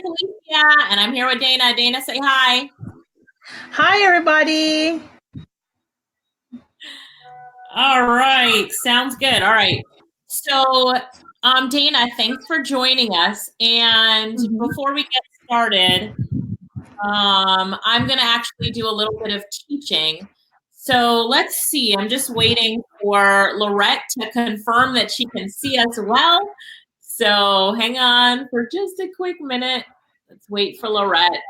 Alicia, and I'm here with Dana. Dana, say hi. Hi, everybody. All right, sounds good. All right. So, Dana, thanks for joining us. And before we get started, I'm going to actually do a little bit of teaching. So let's see. I'm just waiting for Lorette to confirm that she can see us well. So hang on for just a quick minute. Let's wait for Lorette.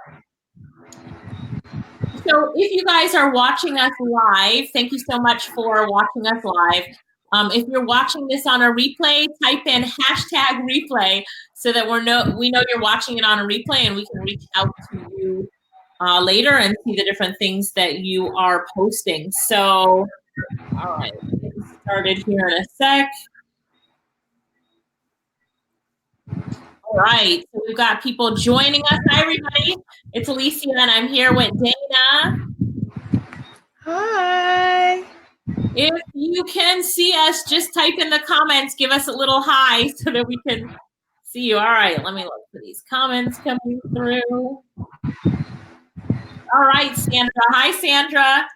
So if you guys are watching us live, thank you so much for watching us live. If you're watching this on a replay, type in #replay so that we know you're watching it on a replay and we can reach out to you later and see the different things that you are posting. So, all right, let's get started here in a sec. All right, so we've got people joining us. Hi, everybody. It's Alicia, and I'm here with Dana. Hi. If you can see us, just type in the comments, give us a little hi so that we can see you. All right, let me look for these comments coming through. All right, Sandra. Hi, Sandra.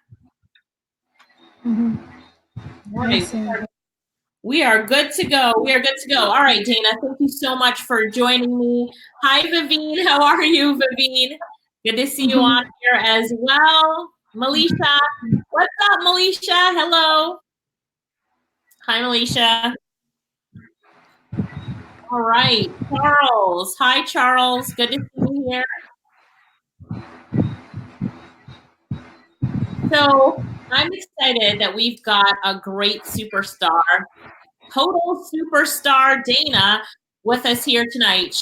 All right. Hi, Sandra. We are good to go. We are good to go. All right, Dana, thank you so much for joining me. Hi, Vivine. How are you, Vivine? Good to see you on here as well. Melisha. What's up, Melisha? Hello. Hi, Melisha. All right, Charles. Hi, Charles. Good to see you here. So I'm excited that we've got a great superstar, total superstar Dana, with us here tonight.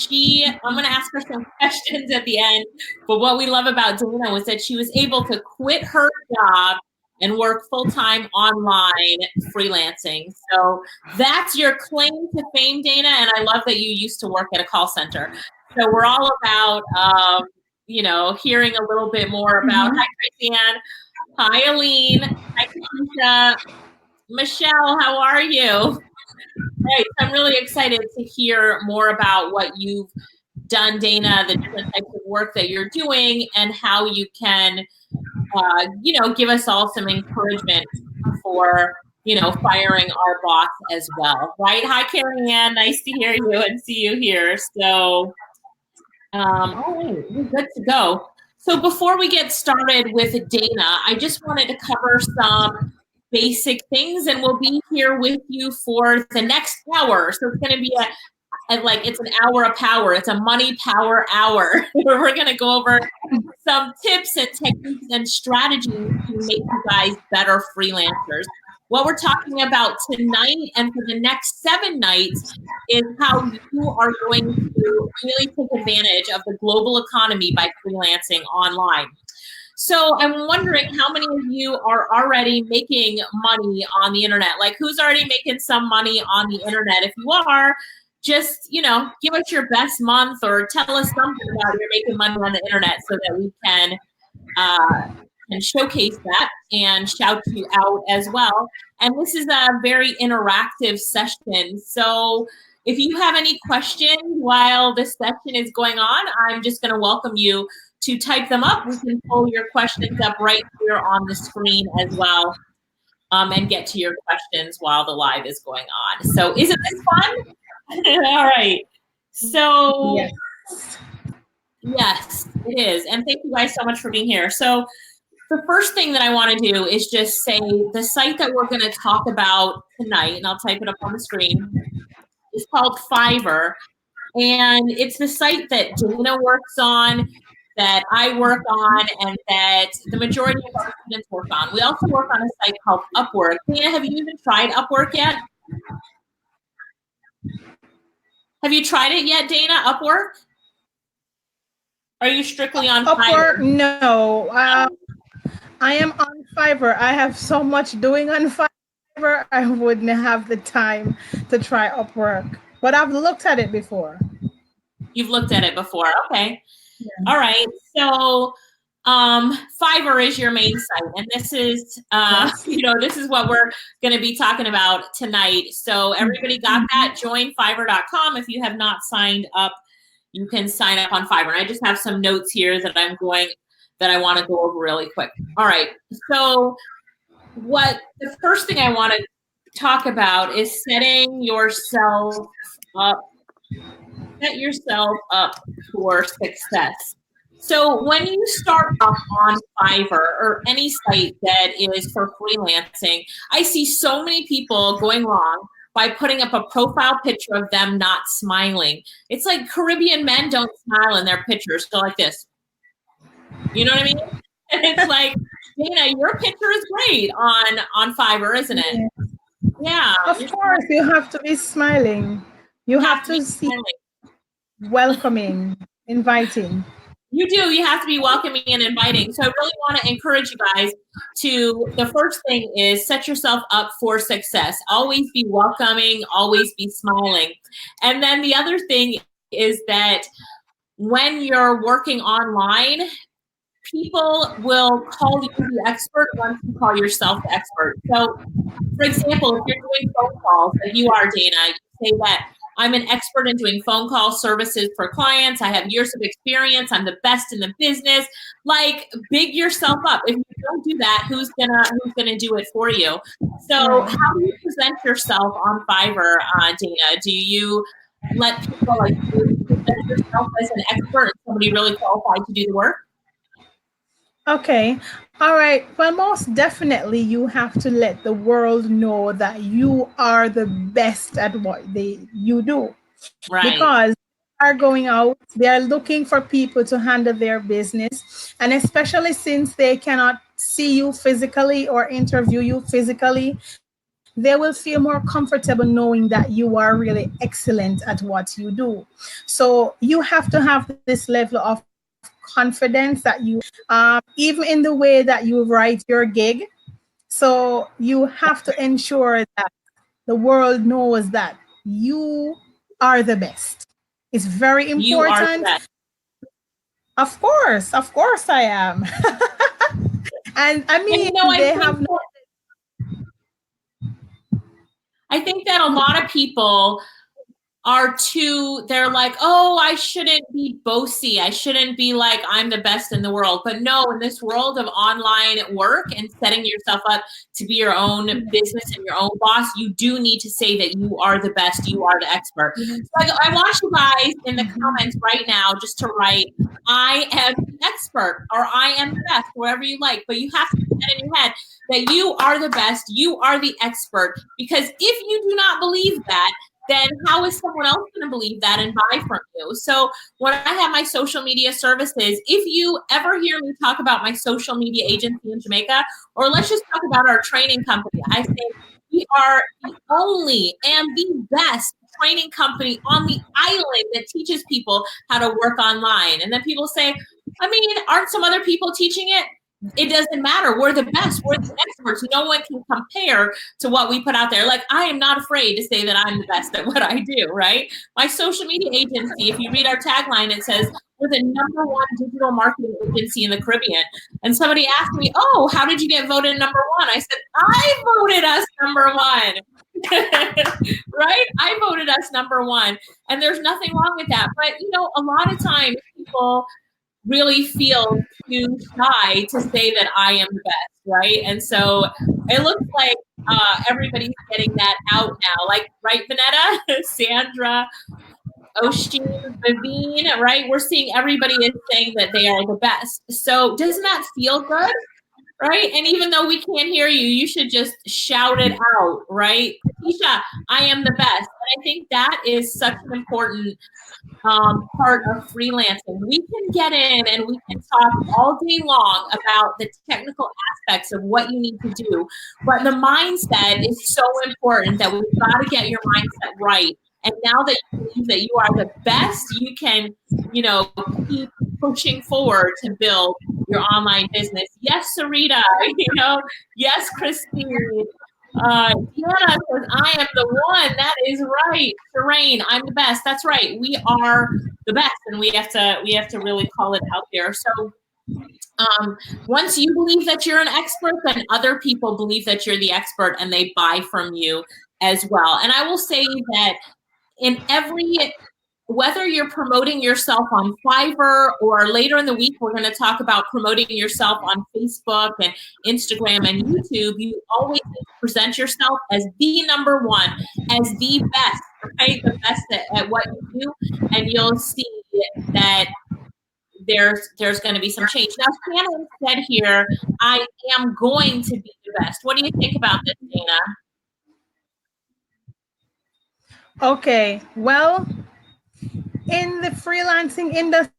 I'm going to ask her some questions at the end, but what we love about Dana was that she was able to quit her job and work full-time online freelancing. So that's your claim to fame, Dana, and I love that you used to work at a call center. So we're all about, hearing a little bit more about, hi, Christiane. Hi, Aline. Hi, Keisha. Michelle, how are you? Right, I'm really excited to hear more about what you've done, Dana, the different types of work that you're doing, and how you can, give us all some encouragement for, firing our boss as well, right? Hi, Carrie Ann. Nice to hear you and see you here. So, all right, we're good to go. So before we get started with Dana, I just wanted to cover some basic things, and we'll be here with you for the next hour. So it's going to be it's an hour of power. It's a money power hour where we're going to go over some tips and techniques and strategies to make you guys better freelancers. What we're talking about tonight and for the next 7 nights is how you are going to really take advantage of the global economy by freelancing online. So I'm wondering how many of you are already making money on the internet? Like, who's already making some money on the internet? If you are, just, give us your best month or tell us something about you're making money on the internet so that we can showcase that and shout you out as well. And this is a very interactive session. So if you have any questions while this session is going on, I'm just going to welcome you to type them up. We can pull your questions up right here on the screen as well, and get to your questions while the live is going on. So isn't this fun? All right. So yes, it is. And thank you guys so much for being here. So the first thing that I want to do is just say the site that we're going to talk about tonight, and I'll type it up on the screen, is called Fiverr. And it's the site that Dana works on, that I work on, and that the majority of our students work on. We also work on a site called Upwork. Dana, have you even tried Upwork yet? Have you tried it yet, Dana, Upwork? Are you strictly on Upwork? Fiverr? No. I am on Fiverr. I have so much doing on Fiverr, I wouldn't have the time to try Upwork. But I've looked at it before. You've looked at it before. Okay. Yeah. All right. So Fiverr is your main site, and this is this is what we're going to be talking about tonight. So everybody got that? Join Fiverr.com if you have not signed up you can sign up on Fiverr. And I just have some notes here that I want to go over really quick. All right. So the first thing I want to talk about is setting yourself up. Set yourself up for success. So when you start off on Fiverr or any site that is for freelancing, I see so many people going wrong by putting up a profile picture of them not smiling. It's like Caribbean men don't smile in their pictures. Go like this. You know what I mean? It's like, Dana, your picture is great on Fiverr, isn't it? Yeah. Of course, you have to be smiling. You have to see welcoming, inviting. You do. You have to be welcoming and inviting. So I really want to encourage you guys the first thing is set yourself up for success. Always be welcoming, always be smiling. And then the other thing is that when you're working online, people will call you the expert once you call yourself the expert. So, for example, if you're doing phone calls, like you are, Dana, you say that I'm an expert in doing phone call services for clients. I have years of experience. I'm the best in the business. Like, big yourself up. If you don't do that, who's gonna do it for you? So, how do you present yourself on Fiverr, Dana? Do you let people present yourself as an expert and somebody really qualified to do the work? Okay. All right. Well, most definitely you have to let the world know that you are the best at what you do. Right. Because they are going out, they are looking for people to handle their business. And especially since they cannot see you physically or interview you physically, they will feel more comfortable knowing that you are really excellent at what you do. So you have to have this level of confidence that even in the way that you write your gig. So you have to ensure that the world knows that you are the best. It's very important. You are the best. Of course I am. And I mean, I think that a lot of people they're like, oh, I shouldn't be boasty. I shouldn't be like, I'm the best in the world. But no, in this world of online work and setting yourself up to be your own business and your own boss, you do need to say that you are the best, you are the expert. So I want you guys in the comments right now just to write, I am the expert, or I am the best, wherever you like. But you have to put that in your head that you are the best, you are the expert. Because if you do not believe that, then how is someone else going to believe that and buy from you? So when I have my social media services, if you ever hear me talk about my social media agency in Jamaica, or let's just talk about our training company, I say we are the only and the best training company on the island that teaches people how to work online. And then people say, I mean, aren't some other people teaching it? It doesn't matter. We're the best. We're the experts. No one can compare to what we put out there. Like, I am not afraid to say that I'm the best at what I do, right? My social media agency, if you read our tagline, it says, we're the #1 digital marketing agency in the Caribbean. And somebody asked me, oh, how did you get voted #1? I said, I voted us #1. Right? I voted us #1. And there's nothing wrong with that. But, a lot of times people really feel too shy to say that I am the best, right? And so it looks like everybody's getting that out now. Like, right, Vanetta, Sandra, Oshin, Vivine, right? We're seeing everybody is saying that they are the best. So doesn't that feel good? Right? And even though we can't hear you, you should just shout it out, right? Keisha, I am the best. And I think that is such an important part of freelancing. We can get in and we can talk all day long about the technical aspects of what you need to do, but the mindset is so important that we've got to get your mindset right. And now that you believe that you are the best, you can, keep pushing forward to build your online business. Yes, Sarita, yes, Christine. Deanna says, I am the one. That is right. Terrain, I'm the best. That's right. We are the best, and we have to really call it out there. So once you believe that you're an expert, then other people believe that you're the expert and they buy from you as well. And I will say that in every whether you're promoting yourself on Fiverr, or later in the week, we're going to talk about promoting yourself on Facebook and Instagram and YouTube, you always need to present yourself as the number one, as the best, right? The best at what you do. And you'll see that there's going to be some change. Now, Shannon said here, I am going to be the best. What do you think about this, Dana? Okay, well, in the freelancing industry,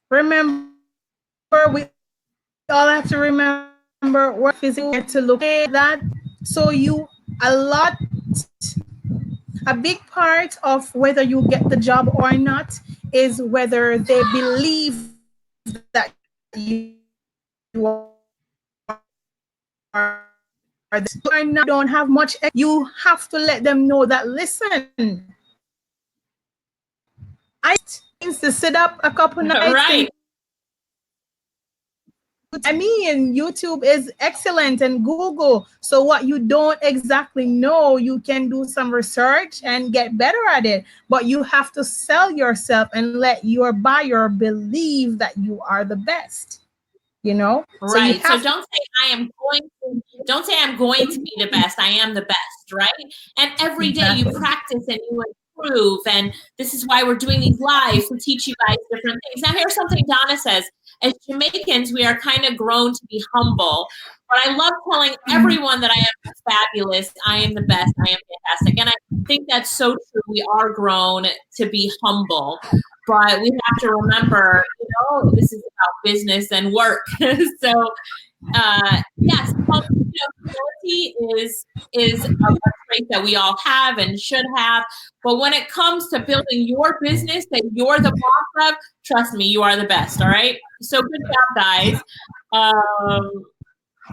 remember, we all have to remember what physical to look at that. So a big part of whether you get the job or not is whether they believe that you are don't have much. You have to let them know that, listen, I means to sit up a couple nights. Right. I mean, YouTube is excellent, and Google. So what you don't exactly know, you can do some research and get better at it. But you have to sell yourself and let your buyer believe that you are the best. You know? Right. So don't say I'm going to be the best. I am the best, right? And every day you practice and you improve. And this is why we're doing these lives, to teach you guys different things. Now, here's something Donna says. As Jamaicans, we are kind of grown to be humble. But I love telling everyone that I am fabulous, I am the best, I am fantastic. And I think that's so true. We are grown to be humble. But we have to remember, this is about business and work. So, yes, humility is a trait that we all have and should have. But when it comes to building your business that you're the boss of, trust me, you are the best. All right. So good job, guys.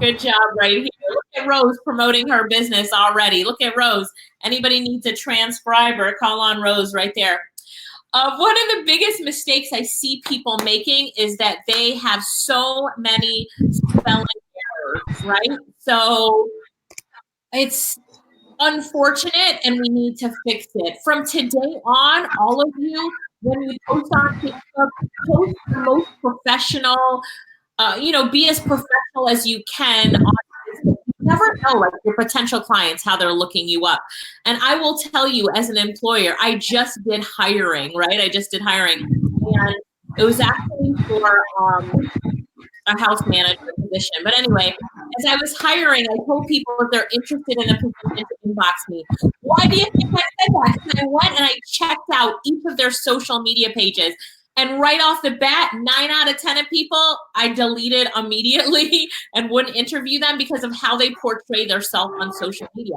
Good job right here. Look at Rose promoting her business already. Look at Rose. Anybody needs a transcriber, call on Rose right there. One of the biggest mistakes I see people making is that they have so many spelling errors, right? So it's unfortunate, and we need to fix it. From today on, all of you, when you post on Facebook, post the most professional, be as professional as you can on Facebook. You never know, like, your potential clients, how they're looking you up. And I will tell you, as an employer, I just did hiring, right? I just did hiring. And it was actually for a house manager position. But anyway, as I was hiring, I told people if they're interested in a position to inbox me. Why do you think I said that? Because I went and I checked out each of their social media pages. And right off the bat, 9 out of 10 of people I deleted immediately and wouldn't interview them because of how they portray themselves on social media.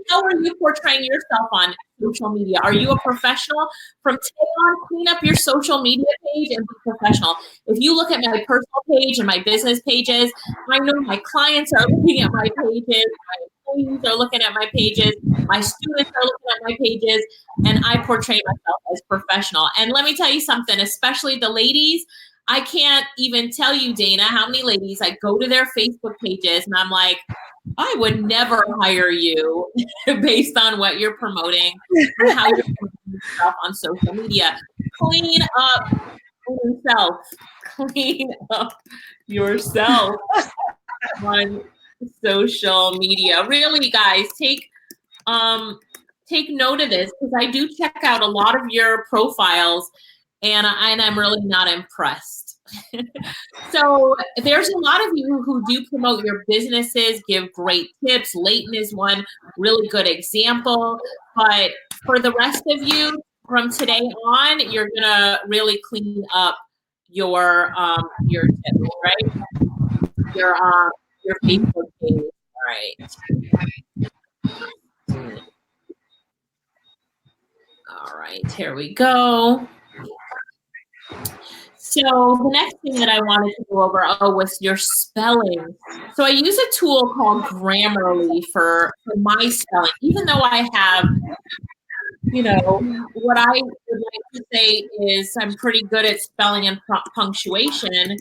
How are you portraying yourself on social media? Are you a professional? From today on, clean up your social media page and be professional. If you look at my personal page and my business pages, I know my clients are looking at my pages, my employees are looking at my pages, my students are looking at my pages, and I portray myself as professional. And let me tell you something, especially the ladies, I can't even tell you, Dana, how many ladies I go to their Facebook pages and I'm like, I would never hire you based on what you're promoting or how you're promoting stuff on social media. Clean up yourself. Clean up yourself on social media. Really, guys, take note of this, because I do check out a lot of your profiles, and I'm really not impressed. So there's a lot of you who do promote your businesses, give great tips. Leighton is one really good example. But for the rest of you, from today on, you're gonna really clean up your tips, right? Your Facebook page. All right. All right, here we go. So the next thing that I wanted to go over was your spelling. So I use a tool called Grammarly for my spelling, even though I have, what I would like to say is I'm pretty good at spelling and punctuation.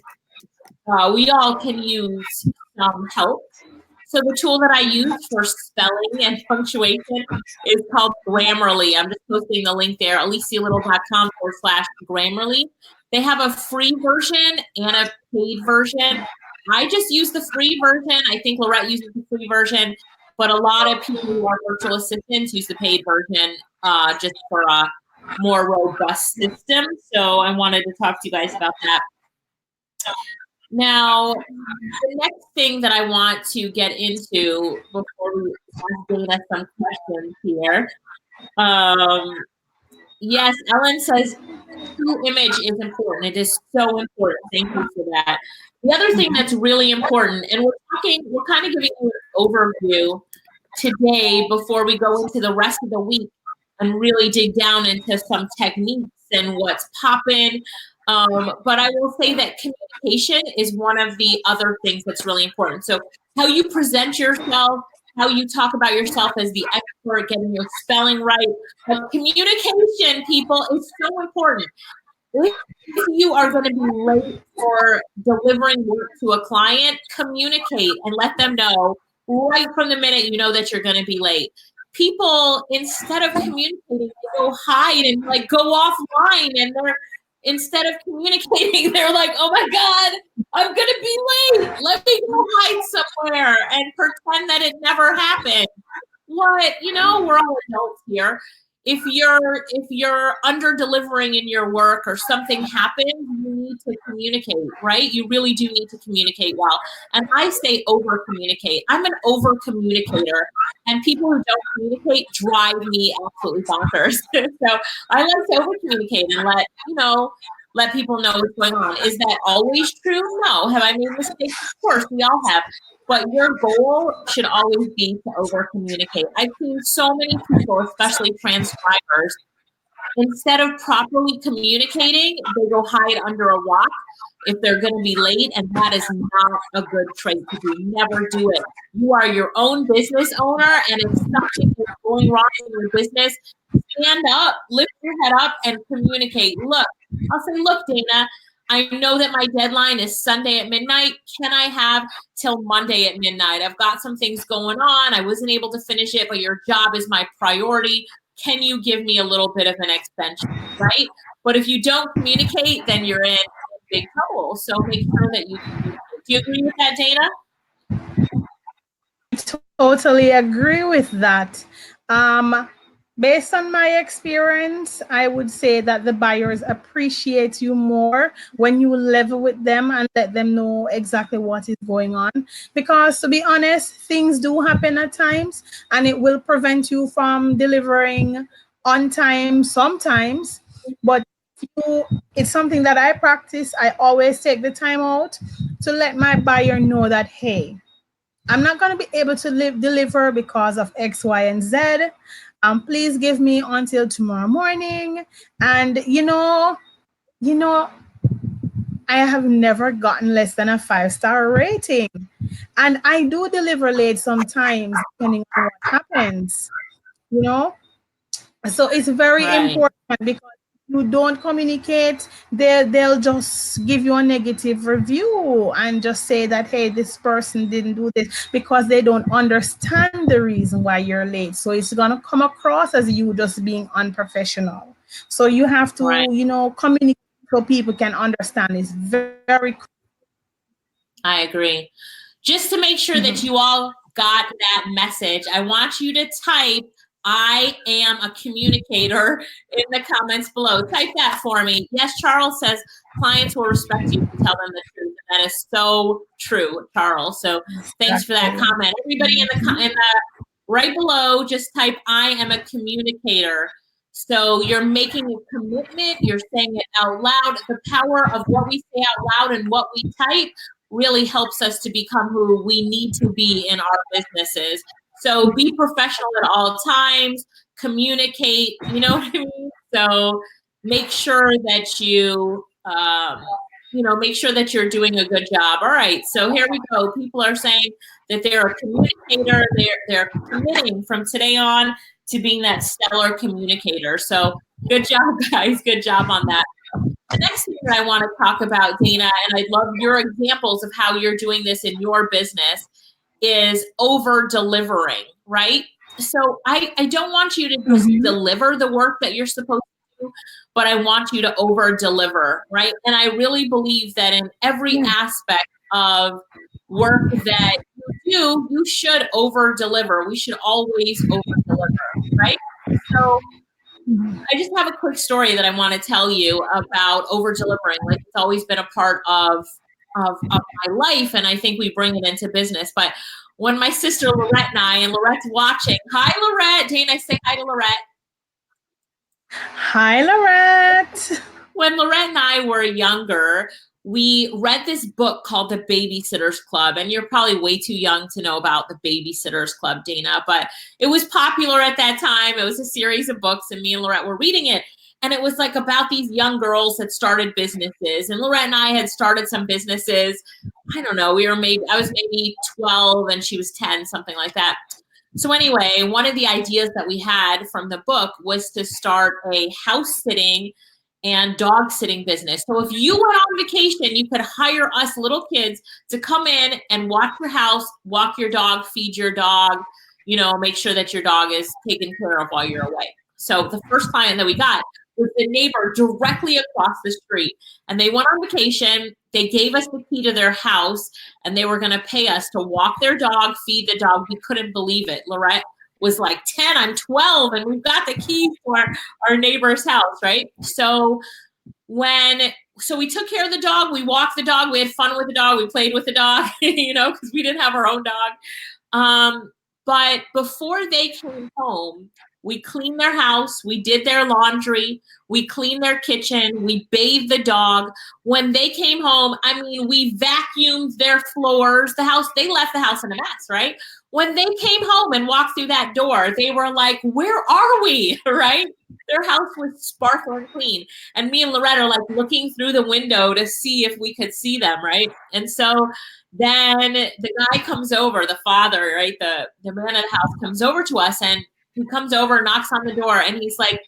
We all can use some help. So the tool that I use for spelling and punctuation is called Grammarly. I'm just posting the link there, alicialyttle.com/Grammarly. They have a free version and a paid version. I just use the free version. I think Lorette uses the free version, but a lot of people who are virtual assistants use the paid version just for a more robust system. So I wanted to talk to you guys about that. Now, the next thing that I want to get into before we ask Dana some questions here. Yes, Ellen says true image is important. It is so important. Thank you for that. The other thing that's really important, and we're kind of giving you an overview today before we go into the rest of the week and really dig down into some techniques and what's popping. But I will say that communication is one of the other things that's really important. So how you present yourself, how you talk about yourself as the expert, getting your spelling right. But communication, people, is so important. If you are going to be late for delivering work to a client, communicate and let them know right from the minute you know that you're going to be late. People, instead of communicating, they go hide and like go offline, and instead of communicating, they're like, oh my God, I'm going to be late. Let me go hide somewhere and pretend that it never happened. What? We're all adults here. If you're under delivering in your work or something happens, you need to communicate, right? You really do need to communicate well. And I say over communicate. I'm an over communicator, and people who don't communicate drive me absolutely bonkers. So I like to over communicate and let people know what's going on. Is that always true? No. Have I made mistakes? Of course, we all have. But your goal should always be to over-communicate. I've seen so many people, especially transcribers, instead of properly communicating, they go hide under a rock if they're going to be late, and that is not a good trait to do. Never do it. You are your own business owner, and if something is going wrong in your business, stand up, lift your head up, and communicate. I'll say, look, Dana, I know that my deadline is Sunday at midnight. Can I have till Monday at midnight? I've got some things going on. I wasn't able to finish it, but your job is my priority. Can you give me a little bit of an extension, right? But if you don't communicate, then you're in big trouble. So make sure that you communicate. Do you agree with that, Dana? I totally agree with that. Based on my experience, I would say that the buyers appreciate you more when you level with them and let them know exactly what is going on. Because to be honest, things do happen at times, and it will prevent you from delivering on time sometimes. But it's something that I practice. I always take the time out to let my buyer know that, hey, I'm not going to be able to deliver because of X, Y, and Z. Please give me until tomorrow morning. And I have never gotten less than a 5-star rating. And I do deliver late sometimes, depending on what happens. So it's very important, because you don't communicate, they'll just give you a negative review and just say that, hey, this person didn't do this, because they don't understand the reason why you're late. So it's going to come across as you just being unprofessional. So you have to, communicate so people can understand. It's very I agree. Just to make sure that you all got that message, I want you to type, I am a communicator, in the comments below. Type that for me. Yes, Charles says clients will respect you if you tell them the truth. And that is so true, Charles. So thanks for that comment. Everybody in the right below, just type, I am a communicator. So you're making a commitment. You're saying it out loud. The power of what we say out loud and what we type really helps us to become who we need to be in our businesses. So be professional at all times, communicate, you know what I mean? So make sure that you, make sure that you're doing a good job. All right, so here we go. People are saying that they're a communicator. They're committing from today on to being that stellar communicator. So good job, guys. Good job on that. The next thing that I want to talk about, Dana, and I love your examples of how you're doing this in your business, is over-delivering, right? So I don't want you to just deliver the work that you're supposed to do, but I want you to over-deliver, right? And I really believe that in every aspect of work that you do, you should over-deliver. We should always over-deliver, right? So I just have a quick story that I want to tell you about over-delivering. Like, it's always been a part of my life, and I think we bring it into business. But when my sister Lorette and Lorette's watching, hi Lorette, Dana, say hi to Lorette. Hi, Lorette. When Lorette and I were younger, we read this book called The Babysitter's Club. And you're probably way too young to know about The Babysitter's Club, Dana, but it was popular at that time. It was a series of books, and me and Lorette were reading it. And it was like about these young girls that started businesses. And Lorette and I had started some businesses. I don't know, I was maybe 12 and she was 10, something like that. So anyway, one of the ideas that we had from the book was to start a house sitting and dog sitting business. So if you went on vacation, you could hire us little kids to come in and watch your house, walk your dog, feed your dog, make sure that your dog is taken care of while you're away. So the first client that we got was the neighbor directly across the street. And they went on vacation. They gave us the key to their house, and they were going to pay us to walk their dog, feed the dog. We couldn't believe it. Lorette was like 10, I'm 12, and we've got the keys for our neighbor's house, right? So we took care of the dog, we walked the dog, we had fun with the dog, we played with the dog, because we didn't have our own dog. But before they came home, we cleaned their house, we did their laundry, we cleaned their kitchen, we bathed the dog. When they came home, we vacuumed their floors, they left the house in a mess, right? When they came home and walked through that door, they were like, where are we, right? Their house was sparkling clean. And me and Lorette are like looking through the window to see if we could see them, right? And so then the guy comes over, the father, right? The man of the house comes over to us, and he comes over, knocks on the door, and he's like,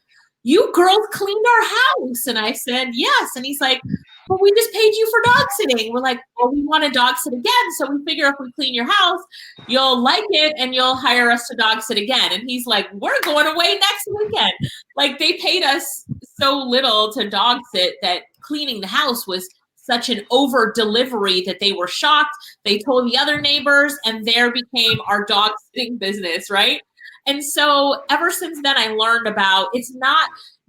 you girls cleaned our house. And I said, yes. And he's like, well, we just paid you for dog sitting. We're like, well, we want to dog sit again. So we figure if we clean your house, you'll like it and you'll hire us to dog sit again. And he's like, we're going away next weekend. Like, they paid us so little to dog sit that cleaning the house was such an over delivery that they were shocked. They told the other neighbors, and there became our dog sitting business, right? And so ever since then, I learned about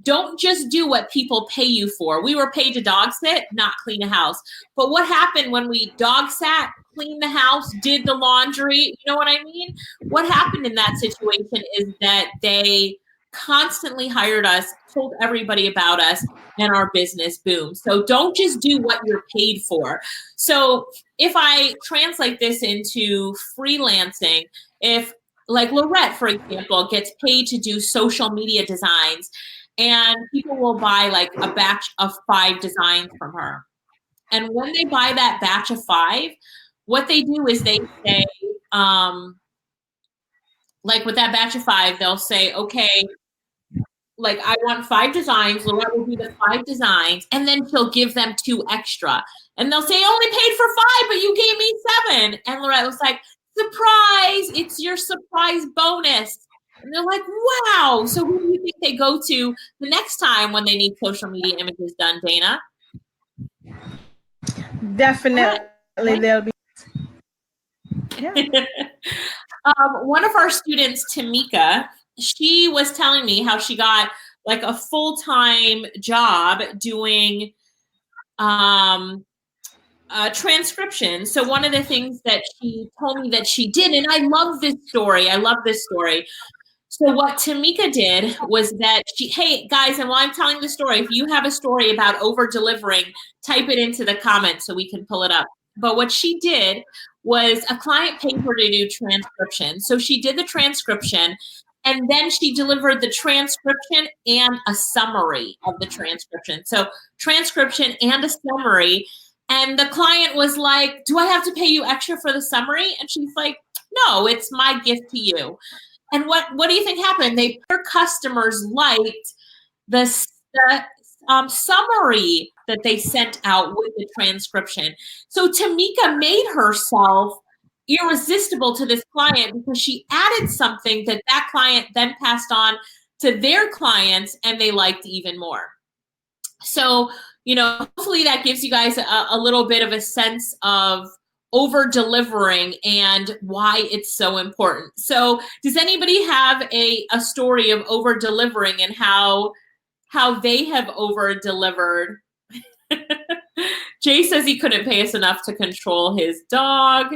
don't just do what people pay you for. We were paid to dog sit, not clean a house. But what happened when we dog sat, cleaned the house, did the laundry? You know what I mean? What happened in that situation is that they constantly hired us, told everybody about us, and our business boomed. So don't just do what you're paid for. So if I translate this into freelancing, like Lorette, for example, gets paid to do social media designs, and people will buy like a batch of 5 designs from her. And when they buy that batch of 5, what they do is they say, like with that batch of 5, they'll say, okay, like I want 5 designs. Lorette will do the 5 designs, and then she'll give them 2 extra. And they'll say, I only paid for 5, but you gave me 7. And Lorette was like, surprise, it's your surprise bonus. And they're like, wow. So who do you think they go to the next time when they need social media images done, Dana? Definitely, they'll be. Yeah. One of our students, Tamika, she was telling me how she got like a full-time job doing transcription. So one of the things that she told me that she did, and I love this story. So what Tamika did was that hey guys, and while I'm telling the story, if you have a story about over delivering, type it into the comments so we can pull it up. But what she did was a client paid her to do transcription. So she did the transcription, and then she delivered the transcription and a summary of the transcription. So transcription and a summary. And the client was like, do I have to pay you extra for the summary? And she's like, no, it's my gift to you. And what do you think happened? Their customers liked the summary that they sent out with the transcription. So Tamika made herself, irresistible to this client because she added something that that client then passed on to their clients and they liked even more. So, you know, hopefully that gives you guys a little bit of a sense of over delivering and why it's so important. So does anybody have a story of over delivering and how they have over delivered? Jay says he couldn't pay us enough to control his dog.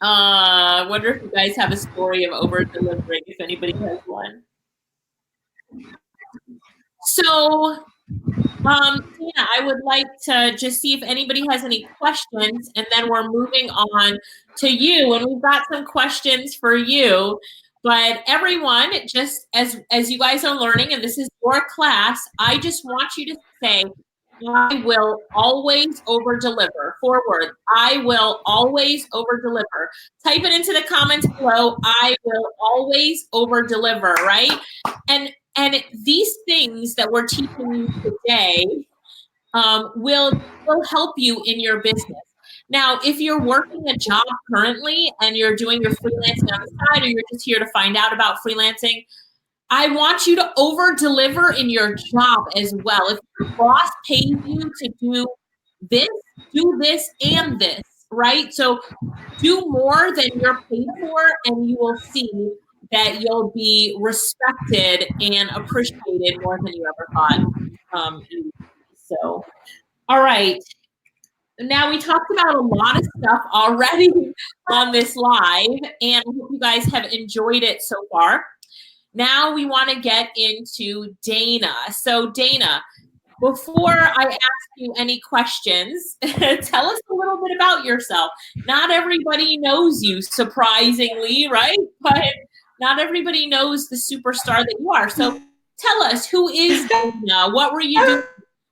Wonder if you guys have a story of over delivering, if anybody has one. So yeah, I would like to just see if anybody has any questions, and then we're moving on to you, and we've got some questions for you. But everyone, just as you guys are learning, and this is your class, I just want you to say, I will always over deliver. 4 words. I will always over deliver. Type it into the comments below. I will always over deliver, right? And these things that we're teaching you today will help you in your business. Now, if you're working a job currently and you're doing your freelancing on the side, or you're just here to find out about freelancing, I want you to over deliver in your job as well. If your boss pays you to do this and this, right? So do more than you're paid for, and you will see that you'll be respected and appreciated more than you ever thought. So, all right. Now, we talked about a lot of stuff already on this live, and I hope you guys have enjoyed it so far. Now we want to get into Dana. So Dana, before I ask you any questions, tell us a little bit about yourself. Not everybody knows you, surprisingly, right? But not everybody knows the superstar that you are. So tell us, who is Dana? What were you doing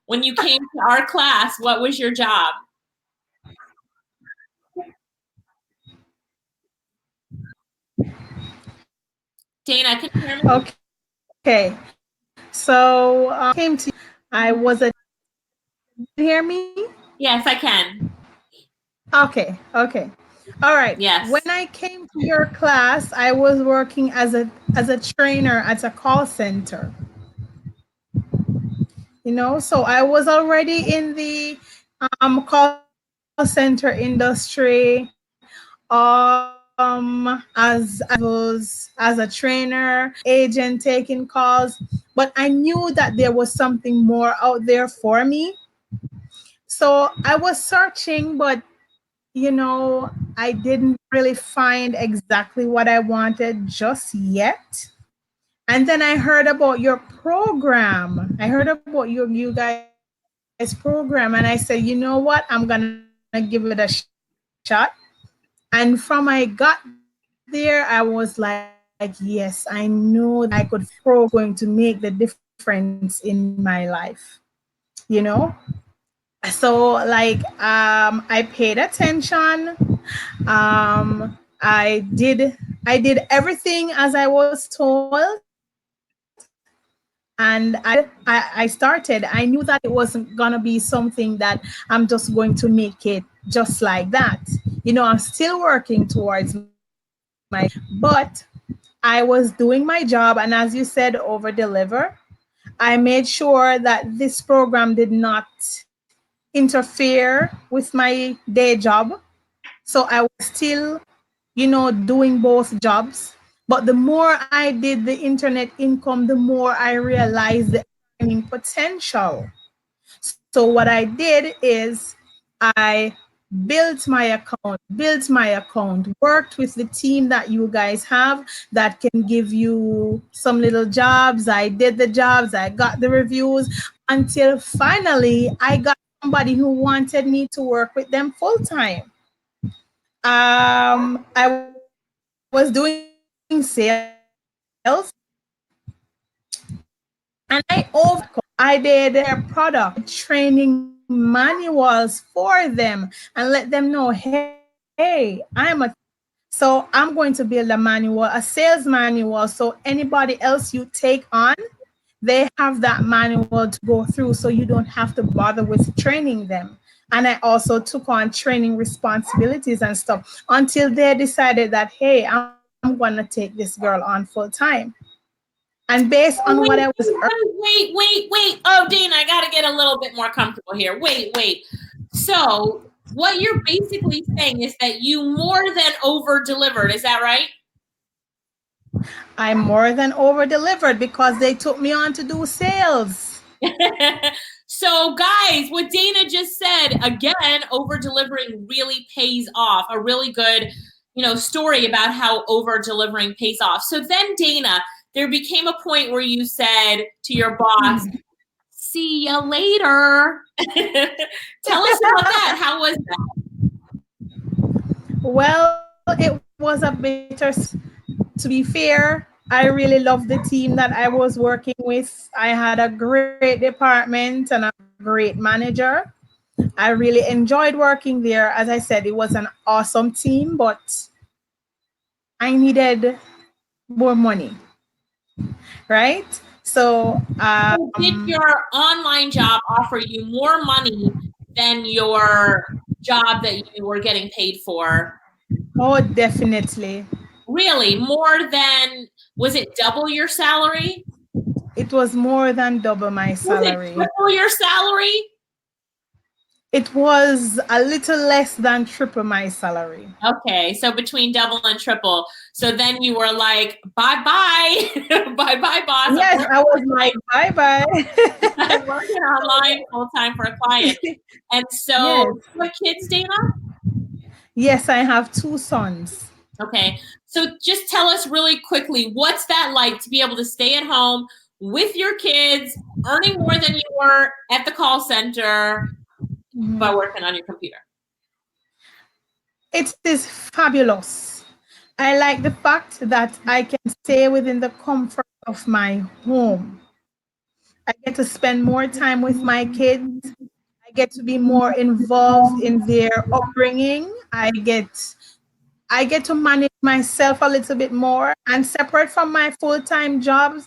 when you came to our class? What was your job? Dana, can you hear me? Okay. So came to I was a hear me? Yes, I can. Okay. All right. Yes. When I came to your class, I was working as a trainer at a call center. You know, so I was already in the call center industry as a trainer, agent taking calls, but I knew that there was something more out there for me. So I was searching, but you know, I didn't really find exactly what I wanted just yet. And then I heard about your program. I heard about you guys program, and I said, you know what? I'm gonna give it a shot. And from I got there, I was like, yes, I know that I could program going to make the difference in my life. You know? So like I paid attention. I did everything as I was told, and I started. I knew that it wasn't gonna be something that I'm just going to make it just like that. You know, I'm still working towards my goal, but I was doing my job, and as you said, over deliver. I made sure that this program did not interfere with my day job. So I was still, you know, doing both jobs. But the more I did the internet income, the more I realized the earning potential. So what I did is I built my account, worked with the team that you guys have that can give you some little jobs. I did the jobs, I got the reviews until finally I got somebody who wanted me to work with them full time. I was doing sales, and I I did their product training manuals for them and let them know, hey, so I'm going to build a sales manual. So anybody else you take on, they have that manual to go through, so you don't have to bother with training them. And I also took on training responsibilities and stuff until they decided that, hey, I'm going to take this girl on full time. And based on what I Wait, was wait. Oh, Dana, I got to get a little bit more comfortable here. Wait. So what you're basically saying is that you more than over delivered. Is that right? I more than over delivered because they took me on to do sales. So guys, what Dana just said, again, over delivering really pays off. A really good, story about how over delivering pays off. So then Dana, there became a point where you said to your boss, see you later. Tell us about that. How was that? Well, it was a bitter. To be fair, I really loved the team that I was working with. I had a great department and a great manager. I really enjoyed working there. As I said, it was an awesome team, but I needed more money, right? So did your online job offer you more money than your job that you were getting paid for? Oh, definitely. Really? More than, was it double your salary? It was more than double my Was it salary. triple your salary? It was a little less than triple my salary. Okay, so between double and triple. So then you were like, bye-bye. Bye-bye, boss. Yes, I was like, bye-bye. I'm working online full-time for a client. And so, Yes. what kids, Dana? Yes, I have 2 sons. Okay, so just tell us really quickly, what's that like to be able to stay at home with your kids, earning more than you were at the call center by working on your computer? It is fabulous. I like the fact that I can stay within the comfort of my home. I get to spend more time with my kids. I get to be more involved in their upbringing. I get to manage myself a little bit more, and separate from my full-time jobs,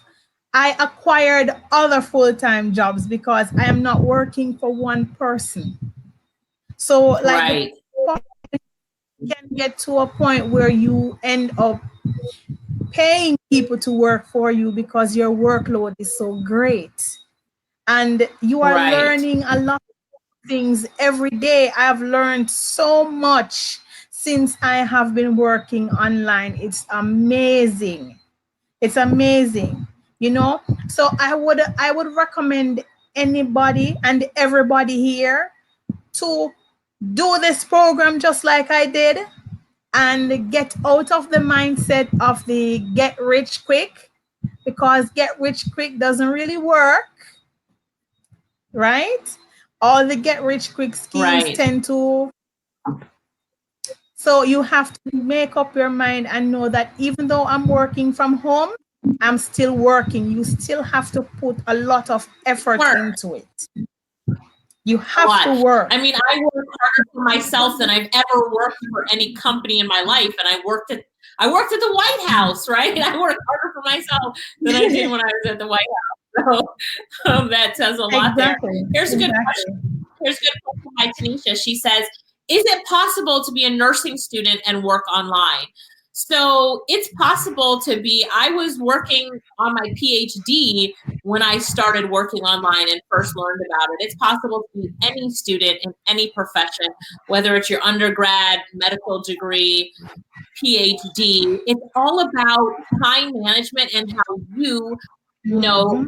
I acquired other full-time jobs because I am not working for one person. So like the Right. can get to a point where you end up paying people to work for you because your workload is so great. And you are Right. learning a lot of things every day. I've learned so much since I have been working online. It's amazing. It's amazing. You know? So I would recommend anybody and everybody here to do this program just like I did, and get out of the mindset of the get rich quick, because get rich quick doesn't really work, right? All the get rich quick schemes Right. tend to. So you have to make up your mind and know that even though I'm working from home, I'm still working. You still have to put a lot of effort into it. You A have to lot. work. I mean, I work harder for myself than I've ever worked for any company in my life, and I worked at the White House, right? I worked harder for myself than I did when I was at the White House. So that says a lot there. Exactly. Here's a good Exactly. question. Here's a good question by Tanisha. She says, "Is it possible to be a nursing student and work online?" So it's possible to be. I was working on my PhD when I started working online and first learned about it. It's possible to be any student in any profession, whether it's your undergrad, medical degree, PhD. It's all about time management and how you know,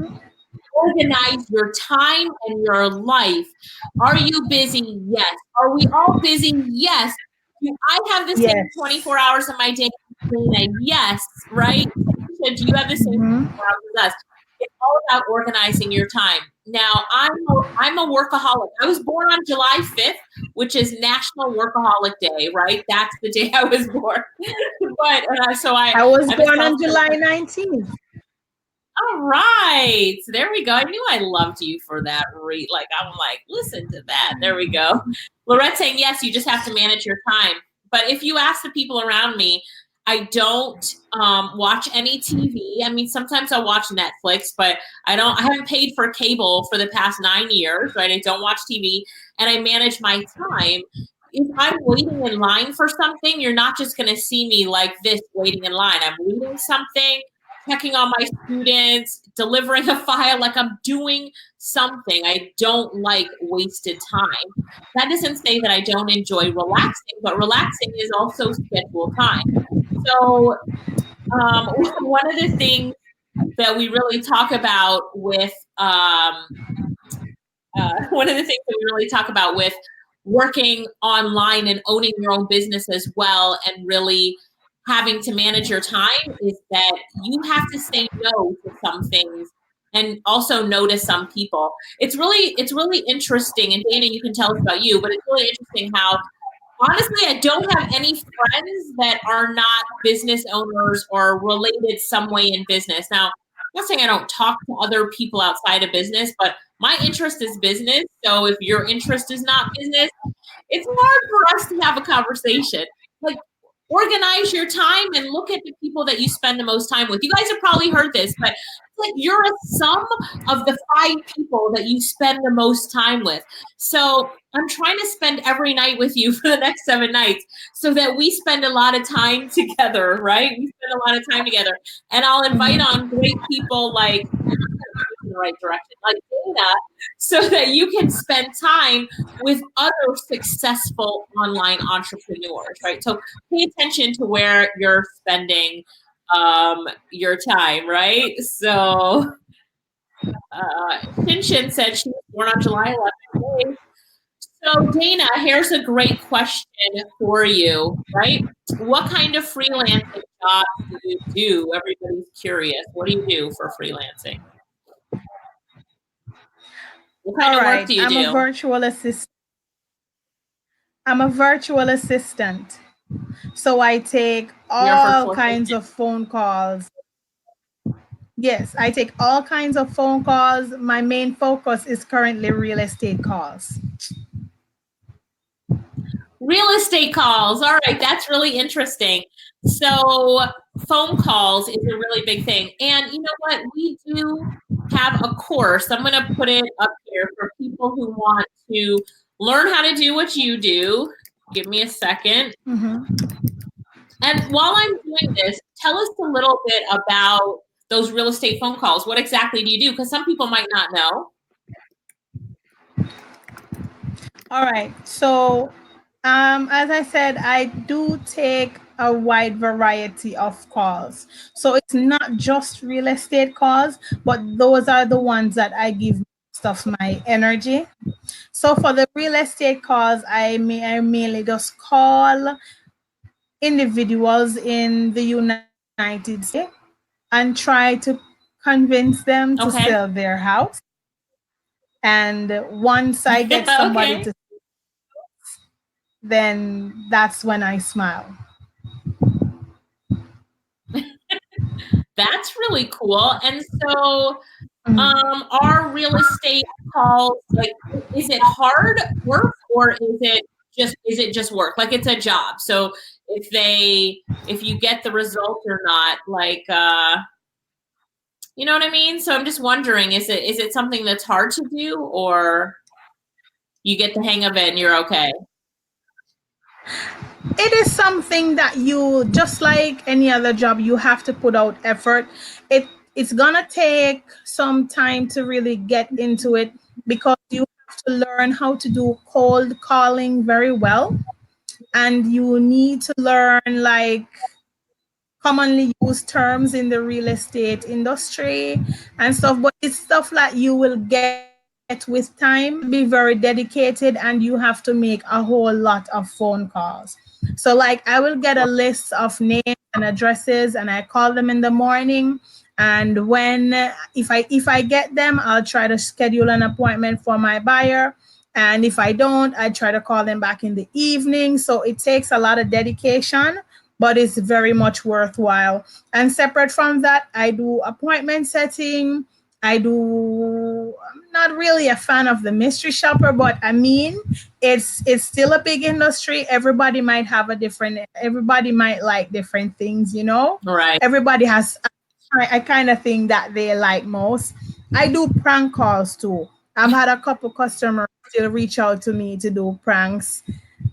organize your time and your life. Are you busy? Yes. Are we all busy? Yes. Do I have the same Yes. 24 hours of my day? Yes, right? So do you have the same 24 hours as us? It's all about organizing your time. Now, I'm a workaholic. I was born on July 5th, which is National Workaholic Day, right? That's the day I was born. But I was born on July 19th. All right. So there we go. I knew I loved you for that. I'm like, listen to that. There we go. Lorette saying, yes, you just have to manage your time. But if you ask the people around me, I don't watch any TV. I mean, sometimes I'll watch Netflix, but I haven't paid for cable for the past 9 years, right? I don't watch TV, and I manage my time. If I'm waiting in line for something, you're not just going to see me like this waiting in line. I'm reading something, checking on my students, delivering a file, like I'm doing something. I don't like wasted time. That doesn't say that I don't enjoy relaxing, but relaxing is also scheduled time. So one of the things that we really talk about with working online and owning your own business as well, and really having to manage your time, is that you have to say no to some things and also no to some people. It's really interesting, and Dana, you can tell us about you, but it's really interesting how, honestly, I don't have any friends that are not business owners or related some way in business. Now, I'm not saying I don't talk to other people outside of business, but my interest is business. So if your interest is not business, it's hard for us to have a conversation. Like, organize your time and look at the people that you spend the most time with. You guys have probably heard this, but it's like you're a sum of the 5 people that you spend the most time with. So I'm trying to spend every night with you for the next 7 nights so that we spend a lot of time together, right? We spend a lot of time together. And I'll invite on great people like, in the right direction, like Dana, so that you can spend time with other successful online entrepreneurs, right? So pay attention to where you're spending your time, right? So Shinshin said she was born on July 11th. So Dana, here's a great question for you, right? What kind of freelancing jobs do you do? Everybody's curious. What do you do for freelancing? What kind All of work right, do you do? I'm a virtual assistant. So I take You're a all virtual kinds assistant. of phone calls. Yes, I take all kinds of phone calls. My main focus is currently real estate calls. Real estate calls. All right, that's really interesting. So phone calls is a really big thing. And you know what? We do have a course. I'm going to put it up here for people who want to learn how to do what you do. Give me a second. And while I'm doing this, tell us a little bit about those real estate phone calls. What exactly do you do? Because some people might not know. All right. So, as I said, I do take a wide variety of calls. So it's not just real estate calls, but those are the ones that I give most of my energy. So for the real estate calls, I mainly just call individuals in the United States and try to convince them to Okay. sell their house. And once I get somebody Okay. to, then that's when I smile. That's really cool. And so, Mhm. are real estate calls, like, is it hard work, or is it just work? Like, it's a job. So if you get the result or not, like, you know what I mean? So I'm just wondering, is it something that's hard to do, or you get the hang of it and you're okay? It is something that you, just like any other job, you have to put out effort. It's gonna take some time to really get into it because you have to learn how to do cold calling very well, and you need to learn like commonly used terms in the real estate industry and stuff. But it's stuff that you will get with time. Be very dedicated, and you have to make a whole lot of phone calls. So like I will get a list of names and addresses, and I call them in the morning. And when if I get them, I'll try to schedule an appointment for my buyer. And if I don't, I try to call them back in the evening. So it takes a lot of dedication, but it's very much worthwhile. And separate from that, I do appointment setting. I do. I'm not really a fan of the mystery shopper, but I mean, it's still a big industry. Everybody might have a different. Everybody might like different things. You know, Right. everybody has a kind of thing that they like most. I do prank calls too. I've had a couple customers still reach out to me to do pranks,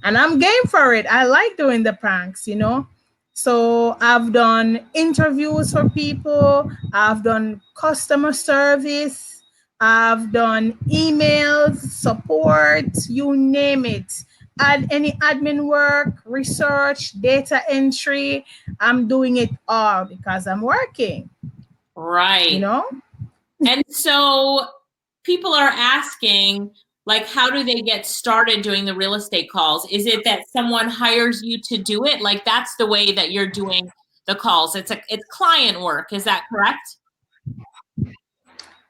and I'm game for it. I like doing the pranks. You know, so I've done interviews for people, I've done customer service, I've done emails, support, you name it. Add any admin work, research, data entry. I'm doing it all because I'm working, you Right. know? And so people are asking, like, how do they get started doing the real estate calls? Is it that someone hires you to do it? Like, that's the way that you're doing the calls. It's client work. Is that correct?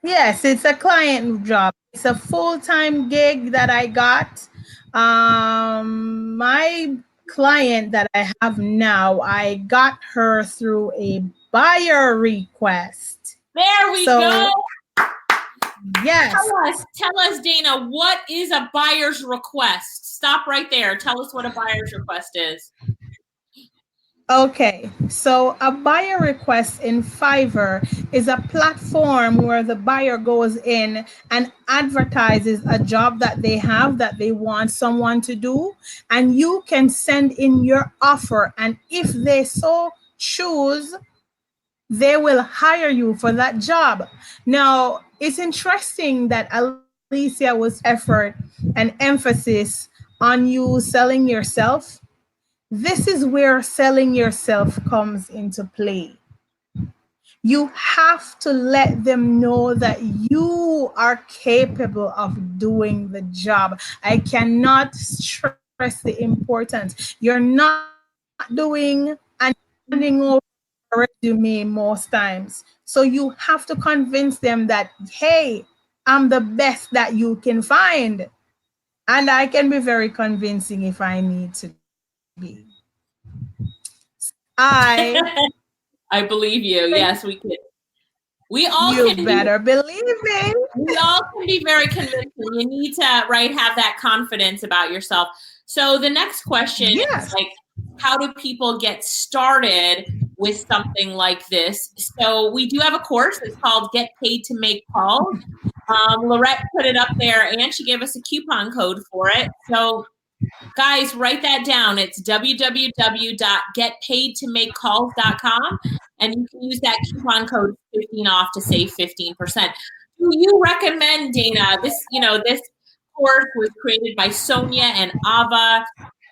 Yes, it's a client job. It's a full-time gig that I got. My client that I have now, I got her through a buyer request. There we go. So, yes. Tell us, Dana, what is a buyer's request? Stop right there. Tell us what a buyer's request is. Okay, so a buyer request in Fiverr is a platform where the buyer goes in and advertises a job that they have that they want someone to do, and you can send in your offer. And if they so choose, they will hire you for that job. Now, it's interesting that Alicia was effort and emphasis on you selling yourself. This is where selling yourself comes into play. You have to let them know that you are capable of doing the job. I cannot stress the importance. You're not doing and handing over a resume most times. So you have to convince them that, hey, I'm the best that you can find. And I can be very convincing if I need to be. I I believe you. Yes, we can. We all You can be. better believe me. We all can be very convincing. You need to, right, have that confidence about yourself. So the next question is Yes. like, how do people get started with something like this? So we do have a course. It's called Get Paid to Make Calls. Lorette put it up there and she gave us a coupon code for it. So guys, write that down. It's www.getpaidtomakecalls.com, and you can use that coupon code 15 off to save 15%. Do you recommend, Dana, this course was created by Sonia and Ava.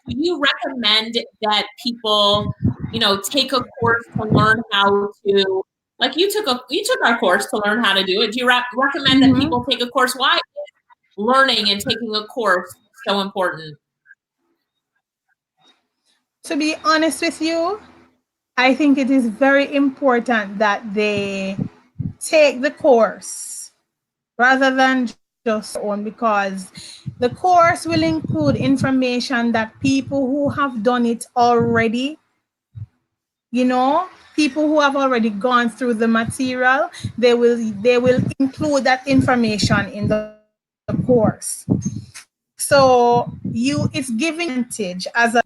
Do you recommend that people, take a course to learn how to, like you took our course to learn how to do it. Do you recommend that Mm-hmm. people take a course? Why is learning and taking a course so important? To be honest with you, I think it is very important that they take the course rather than just own, because the course will include information that people who have done it already, you know, people who have already gone through the material, they will include that information in the course. So it's giving advantage as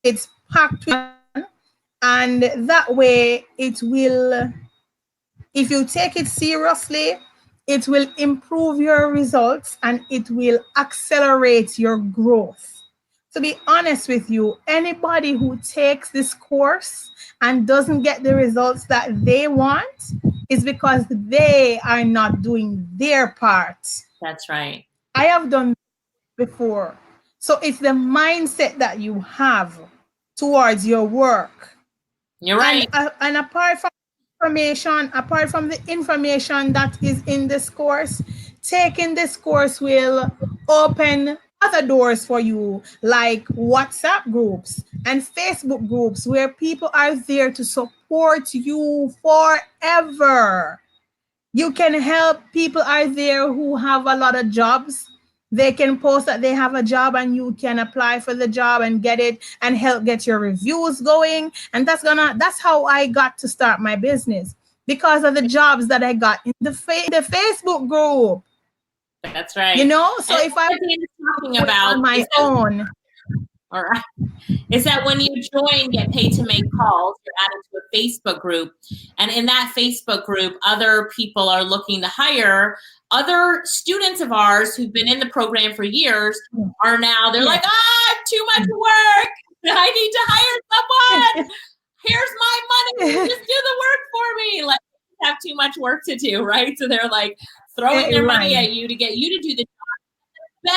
it's packed with information, and that way it will, if you take it seriously, it will improve your results and it will accelerate your growth. To be honest with you, anybody who takes this course and doesn't get the results that they want is because they are not doing their part. That's right. I have done before. So it's the mindset that you have towards your work. You're And right. apart from the information that is in this course, taking this course will open other doors for you, like WhatsApp groups and Facebook groups where people are there to support you forever. You can help, people are there who have a lot of jobs. They can post that they have a job and you can apply for the job and get it and help get your reviews going. And that's how I got to start my business, because of the jobs that I got in the Facebook group. That's right. You know, so and if I'm talking about on my own, all right, is that when you join Get Paid to Make Calls, you're added to a Facebook group. And in that Facebook group, other people are looking to hire other students of ours who've been in the program for years are now, they're like, too much work. I need to hire someone. Here's my money. Just do the work for me. Like, have too much work to do, right? So they're like throwing their money at you to get you to do the job.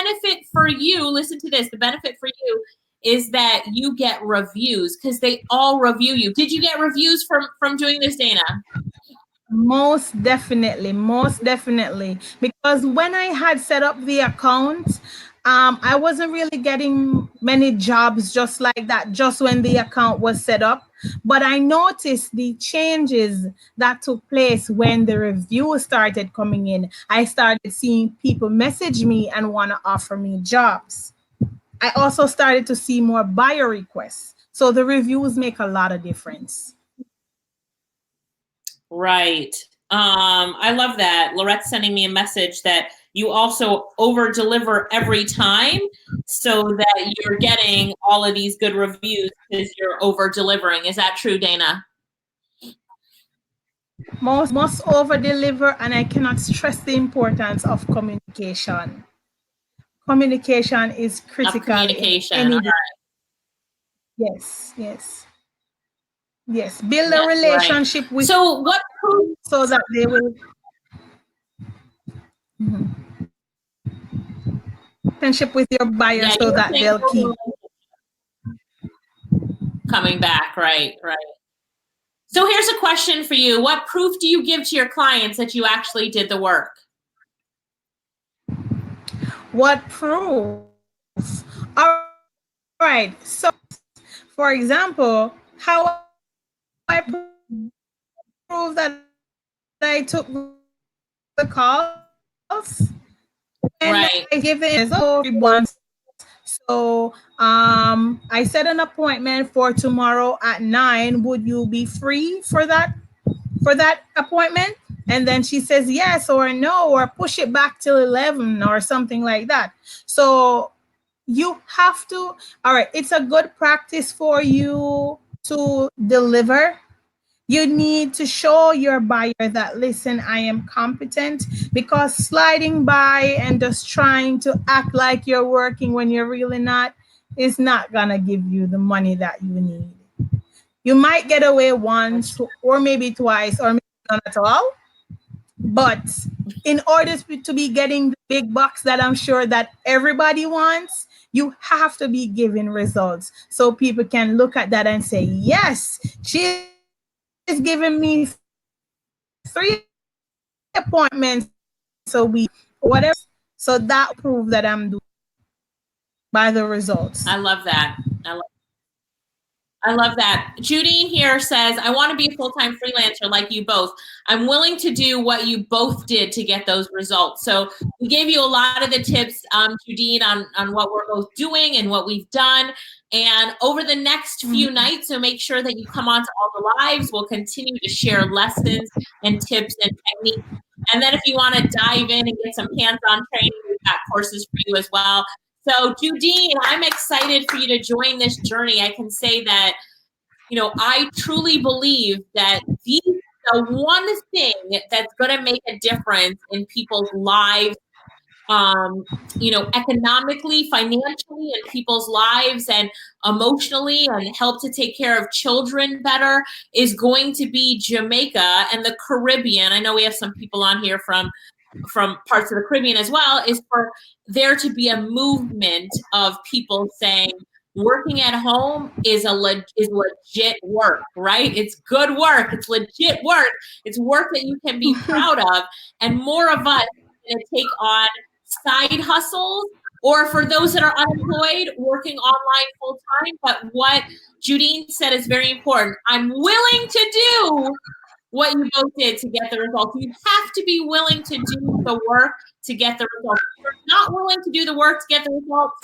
Benefit for you, listen to this, the benefit for you is that you get reviews because they all review you. Did you get reviews from doing this, Dana? Most definitely. Because when I had set up the account, I wasn't really getting many jobs just like that, just when the account was set up. But I noticed the changes that took place when the reviews started coming in. I started seeing people message me and want to offer me jobs. I also started to see more buyer requests. So the reviews make a lot of difference. Right. I love that. Lorette's sending me a message that you also over deliver every time so that you're getting all of these good reviews because you're over delivering. Is that true, Dana? Must over deliver, and I cannot stress the importance of communication. Communication is critical. Communication. All right. Yes. Build a relationship with. So what? So that they will. Relationship with your buyer, so that they'll keep coming back. Right. So here's a question for you. What proof do you give to your clients that you actually did the work? What proof? All right. So, for example, how I prove that I took the calls, and I give them once. So I set an appointment for tomorrow at 9. Would you be free for that appointment? And then she says yes or no, or push it back till 11 or something like that. So you have to, all right, it's a good practice for you to deliver. You need to show your buyer that, listen, I am competent, because sliding by and just trying to act like you're working when you're really not is not going to give you the money that you need. You might get away once or maybe twice or maybe not at all. But in order to be getting the big bucks that I'm sure that everybody wants, you have to be giving results so people can look at that and say, yes, she is giving me 3 appointments a week, whatever. So that proves that I'm doing by the results. I love that. I love that. Judine here says, I want to be a full-time freelancer like you both. I'm willing to do what you both did to get those results. So we gave you a lot of the tips, Judine, on what we're both doing and what we've done. And over the next few nights, so make sure that you come on to all the lives. We'll continue to share lessons and tips and techniques. And then if you want to dive in and get some hands-on training, we've got courses for you as well. So Judine, I'm excited for you to join this journey. I can say that, I truly believe that the one thing that's going to make a difference in people's lives, economically, financially, in people's lives, and emotionally, and help to take care of children better, is going to be Jamaica and the Caribbean. I know we have some people on here from parts of the Caribbean as well, is for there to be a movement of people saying working at home is legit work, right? It's good work. It's legit work. It's work that you can be proud of. And more of us are going to take on side hustles, or for those that are unemployed, working online full time. But what Judine said is very important. I'm willing to do what you both did to get the results. You have to be willing to do the work to get the results. If you're not willing to do the work to get the results,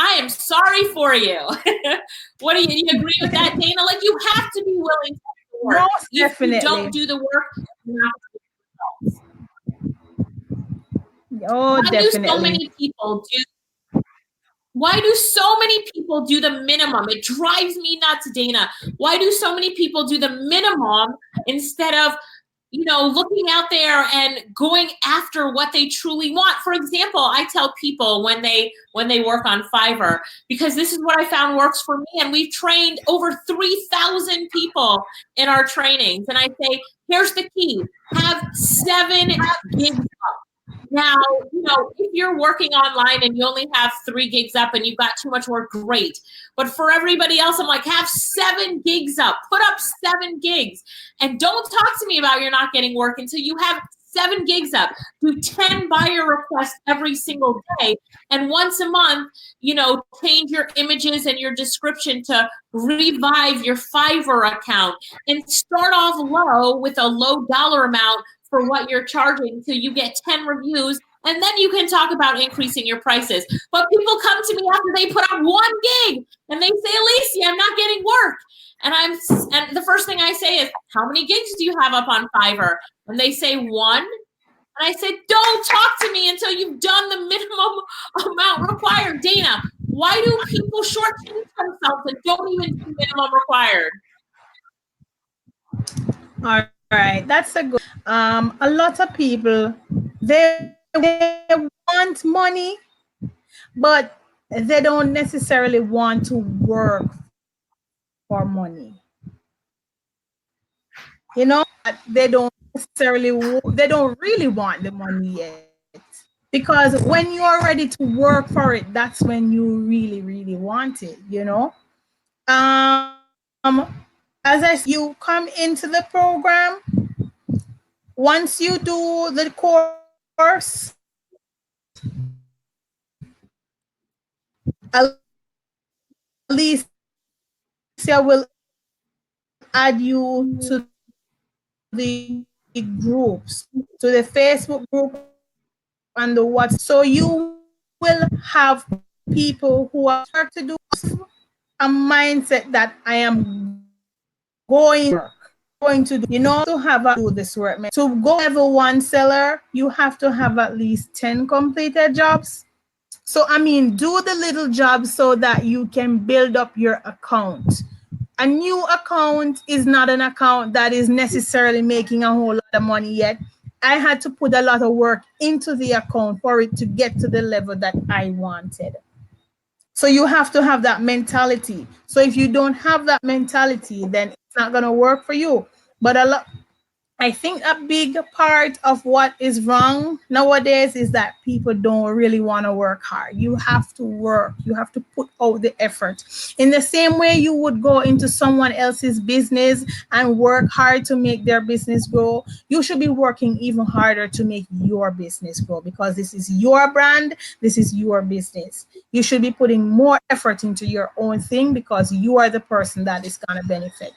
I am sorry for you. Do you agree with that, Dana? Like, you have to be willing to do the work. Most definitely. If you don't do the work, Oh, Why do so definitely. many people do? Why do so many people do the minimum? It drives me nuts, Dana. Why do so many people do the minimum instead of, looking out there and going after what they truly want? For example, I tell people when they work on Fiverr, because this is what I found works for me, and we've trained over 3,000 people in our trainings. And I say, here's the key: have 7 gigs up. Now, if you're working online and you only have 3 gigs up and you've got too much work, great. But for everybody else, I'm like, have 7 gigs up. Put up 7 gigs. And don't talk to me about you're not getting work until you have 7 gigs up. Do 10 buyer requests every single day. And once a month, change your images and your description to revive your Fiverr account. And start off low with a low dollar amount for what you're charging till you get 10 reviews, and then you can talk about increasing your prices. But people come to me after they put up 1 gig and they say, Alicia, I'm not getting work. And the first thing I say is, how many gigs do you have up on Fiverr? And they say 1. And I said, don't talk to me until you've done the minimum amount required. Dana, why do people shortchange themselves and don't even do minimum required? All right, that's a good. A lot of people they want money, but they don't necessarily want to work for money. They don't they don't really want the money yet. Because when you are ready to work for it, that's when you really, really want it, As I said, you come into the program, once you do the course, Alicia will add you to the groups, to the Facebook group and the WhatsApp. So you will have people who are to do a mindset that I am going to do, to have do this work. To go level 1 seller, you have to have at least 10 completed jobs. So do the little jobs so that you can build up your account. A new account is not an account that is necessarily making a whole lot of money yet. I had to put a lot of work into the account for it to get to the level that I wanted. So you have to have that mentality. So if you don't have that mentality, then it's not going to work for you. But I think a big part of what is wrong nowadays is that people don't really want to work hard. You have to work. You have to put out the effort. In the same way you would go into someone else's business and work hard to make their business grow, you should be working even harder to make your business grow, because this is your brand. This is your business. You should be putting more effort into your own thing because you are the person that is going to benefit.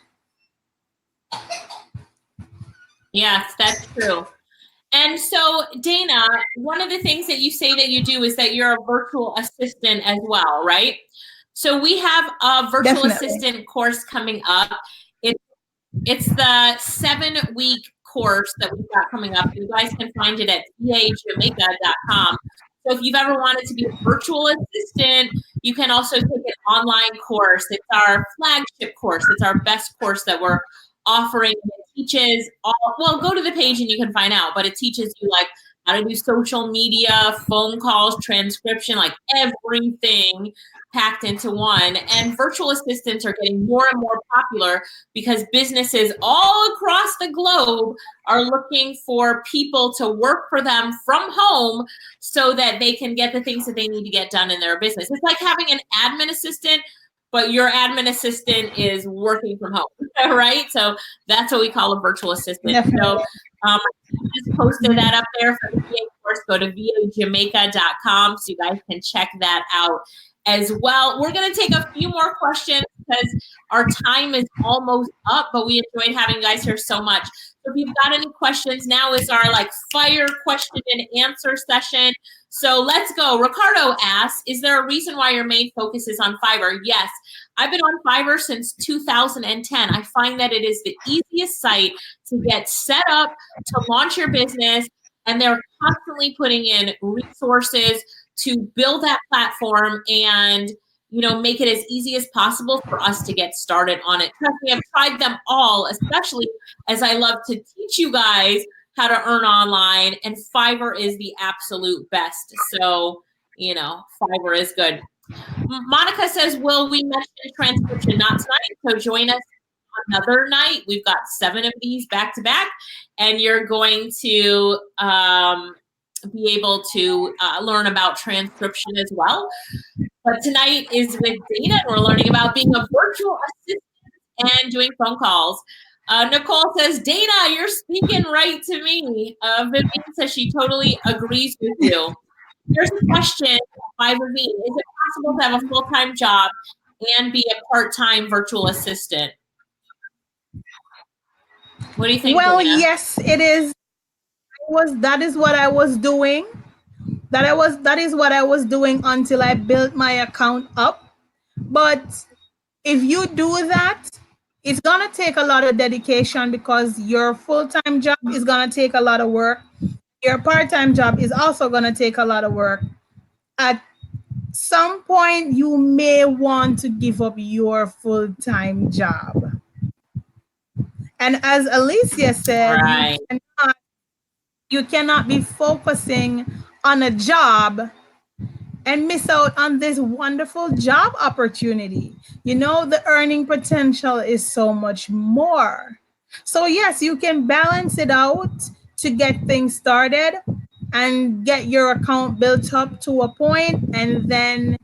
Yes, that's true. And so, Dana, one of the things that you say that you do is that you're a virtual assistant as well, right? So we have a virtual assistant course coming up. It's the 7-week course that we've got coming up. You guys can find it at jamaica.com. So if you've ever wanted to be a virtual assistant, you can also take an online course. It's our flagship course. It's our best course that we're offering. It teaches go to the page and you can find out, but it teaches you like how to do social media, phone calls, transcription, like everything packed into one. And virtual assistants are getting more and more popular because businesses all across the globe are looking for people to work for them from home so that they can get the things that they need to get done in their business. It's like having an admin assistant, but your admin assistant is working from home, right? So that's what we call a virtual assistant. Definitely. So I just posted that up there for the VA course. Go to vajamaica.com so you guys can check that out as well. We're going to take a few more questions because our time is almost up, but we enjoyed having you guys here so much. So if you've got any questions, now is our like fire question and answer session. So let's go. Ricardo asks, is there a reason why your main focus is on Fiverr? Yes, I've been on Fiverr since 2010. I find that it is the easiest site to get set up, to launch your business, and they're constantly putting in resources to build that platform and make it as easy as possible for us to get started on it. Trust me, I've tried them all, especially as I love to teach you guys how to earn online, and Fiverr is the absolute best. So, Fiverr is good. Monica says, will we mention transcription? Not tonight, so join us another night. We've got 7 of these back to back, and you're going to be able to learn about transcription as well. But tonight is with Dana, and we're learning about being a virtual assistant and doing phone calls. Nicole says, Dana, you're speaking right to me. Vivian says she totally agrees with you. Here's a question by Vivian. Is it possible to have a full-time job and be a part-time virtual assistant? What do you think, Well, Dana? yes, it is. That is what I was doing. That is what I was doing until I built my account up. But if you do that, it's gonna take a lot of dedication because your full-time job is gonna take a lot of work. Your part-time job is also gonna take a lot of work. At some point, you may want to give up your full-time job. And as Alicia said, Right. You cannot be focusing on a job and miss out on this wonderful job opportunity. The earning potential is so much more. So yes, you can balance it out to get things started and get your account built up to a point, and then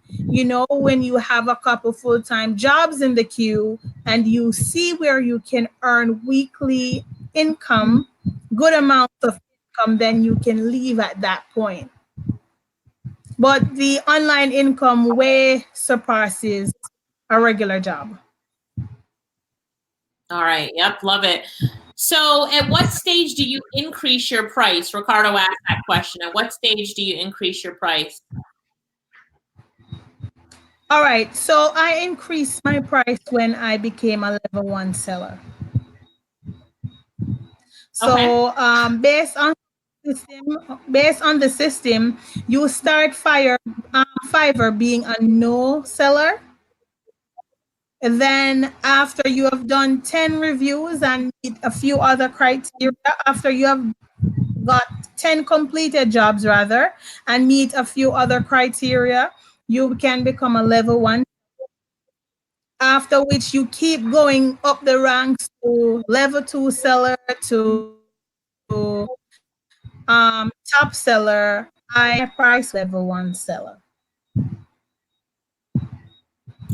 when you have a couple full-time jobs in the queue and you see where you can earn weekly income, good amounts of income, then you can leave at that point. But the online income way surpasses a regular job. All right. Yep. Love it. So at what stage do you increase your price? Ricardo asked that question. At what stage do you increase your price? All right. So I increased my price when I became a level 1 seller. So Okay. based on the system, you start Fiverr being a no seller. And then after you have done 10 reviews and meet a few other criteria, after you have got 10 completed jobs rather, and meet a few other criteria, you can become a level 1. After which you keep going up the ranks to level 2 seller, to top seller, high price level 1 seller.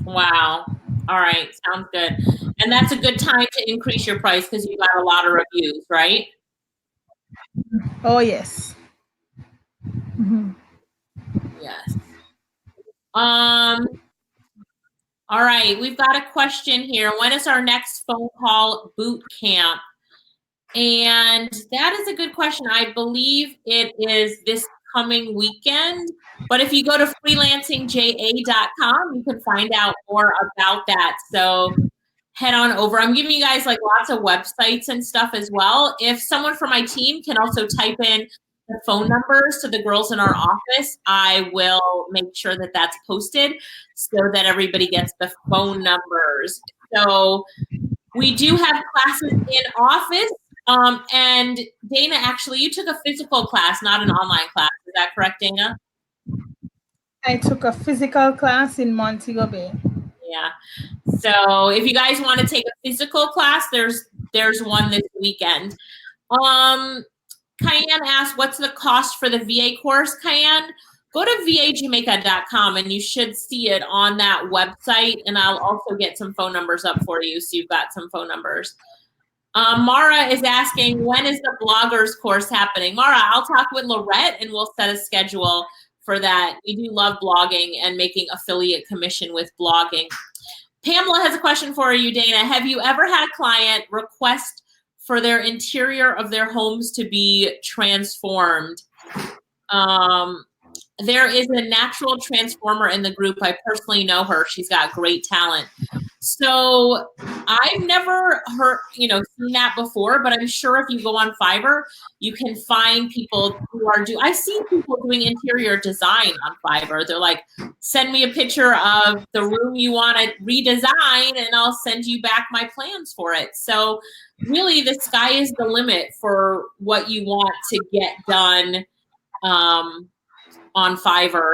Wow. All right. Sounds good. And that's a good time to increase your price because you got a lot of reviews, right? Oh, yes. Mm-hmm. Yes. All right. We've got a question here. When is our next phone call boot camp? And that is a good question. I believe it is this coming weekend. But if you go to freelancingja.com, you can find out more about that. So head on over. I'm giving you guys like lots of websites and stuff as well. If someone from my team can also type in the phone numbers to the girls in our office, I will make sure that that's posted so that everybody gets the phone numbers. So we do have classes in office. And Dana, actually, you took a physical class, not an online class. Is that correct, Dana? I took a physical class in Montego Bay. Yeah. So if you guys want to take a physical class, there's one this weekend. Cayenne asked, what's the cost for the VA course? Cayenne, go to vajamaica.com and you should see it on that website. And I'll also get some phone numbers up for you so you've got some phone numbers. Mara is asking, when is the bloggers course happening? Mara, I'll talk with Lorette and we'll set a schedule for that. We do love blogging and making affiliate commission with blogging. Pamela has a question for you, Dana. Have you ever had a client request for their interior of their homes to be transformed. There is a natural transformer in the group. I personally know her. She's got great talent. So I've never seen that before, but I'm sure if you go on Fiverr, you can find people who are I've seen people doing interior design on Fiverr. They're like, send me a picture of the room you want to redesign and I'll send you back my plans for it. So really the sky is the limit for what you want to get done on Fiverr.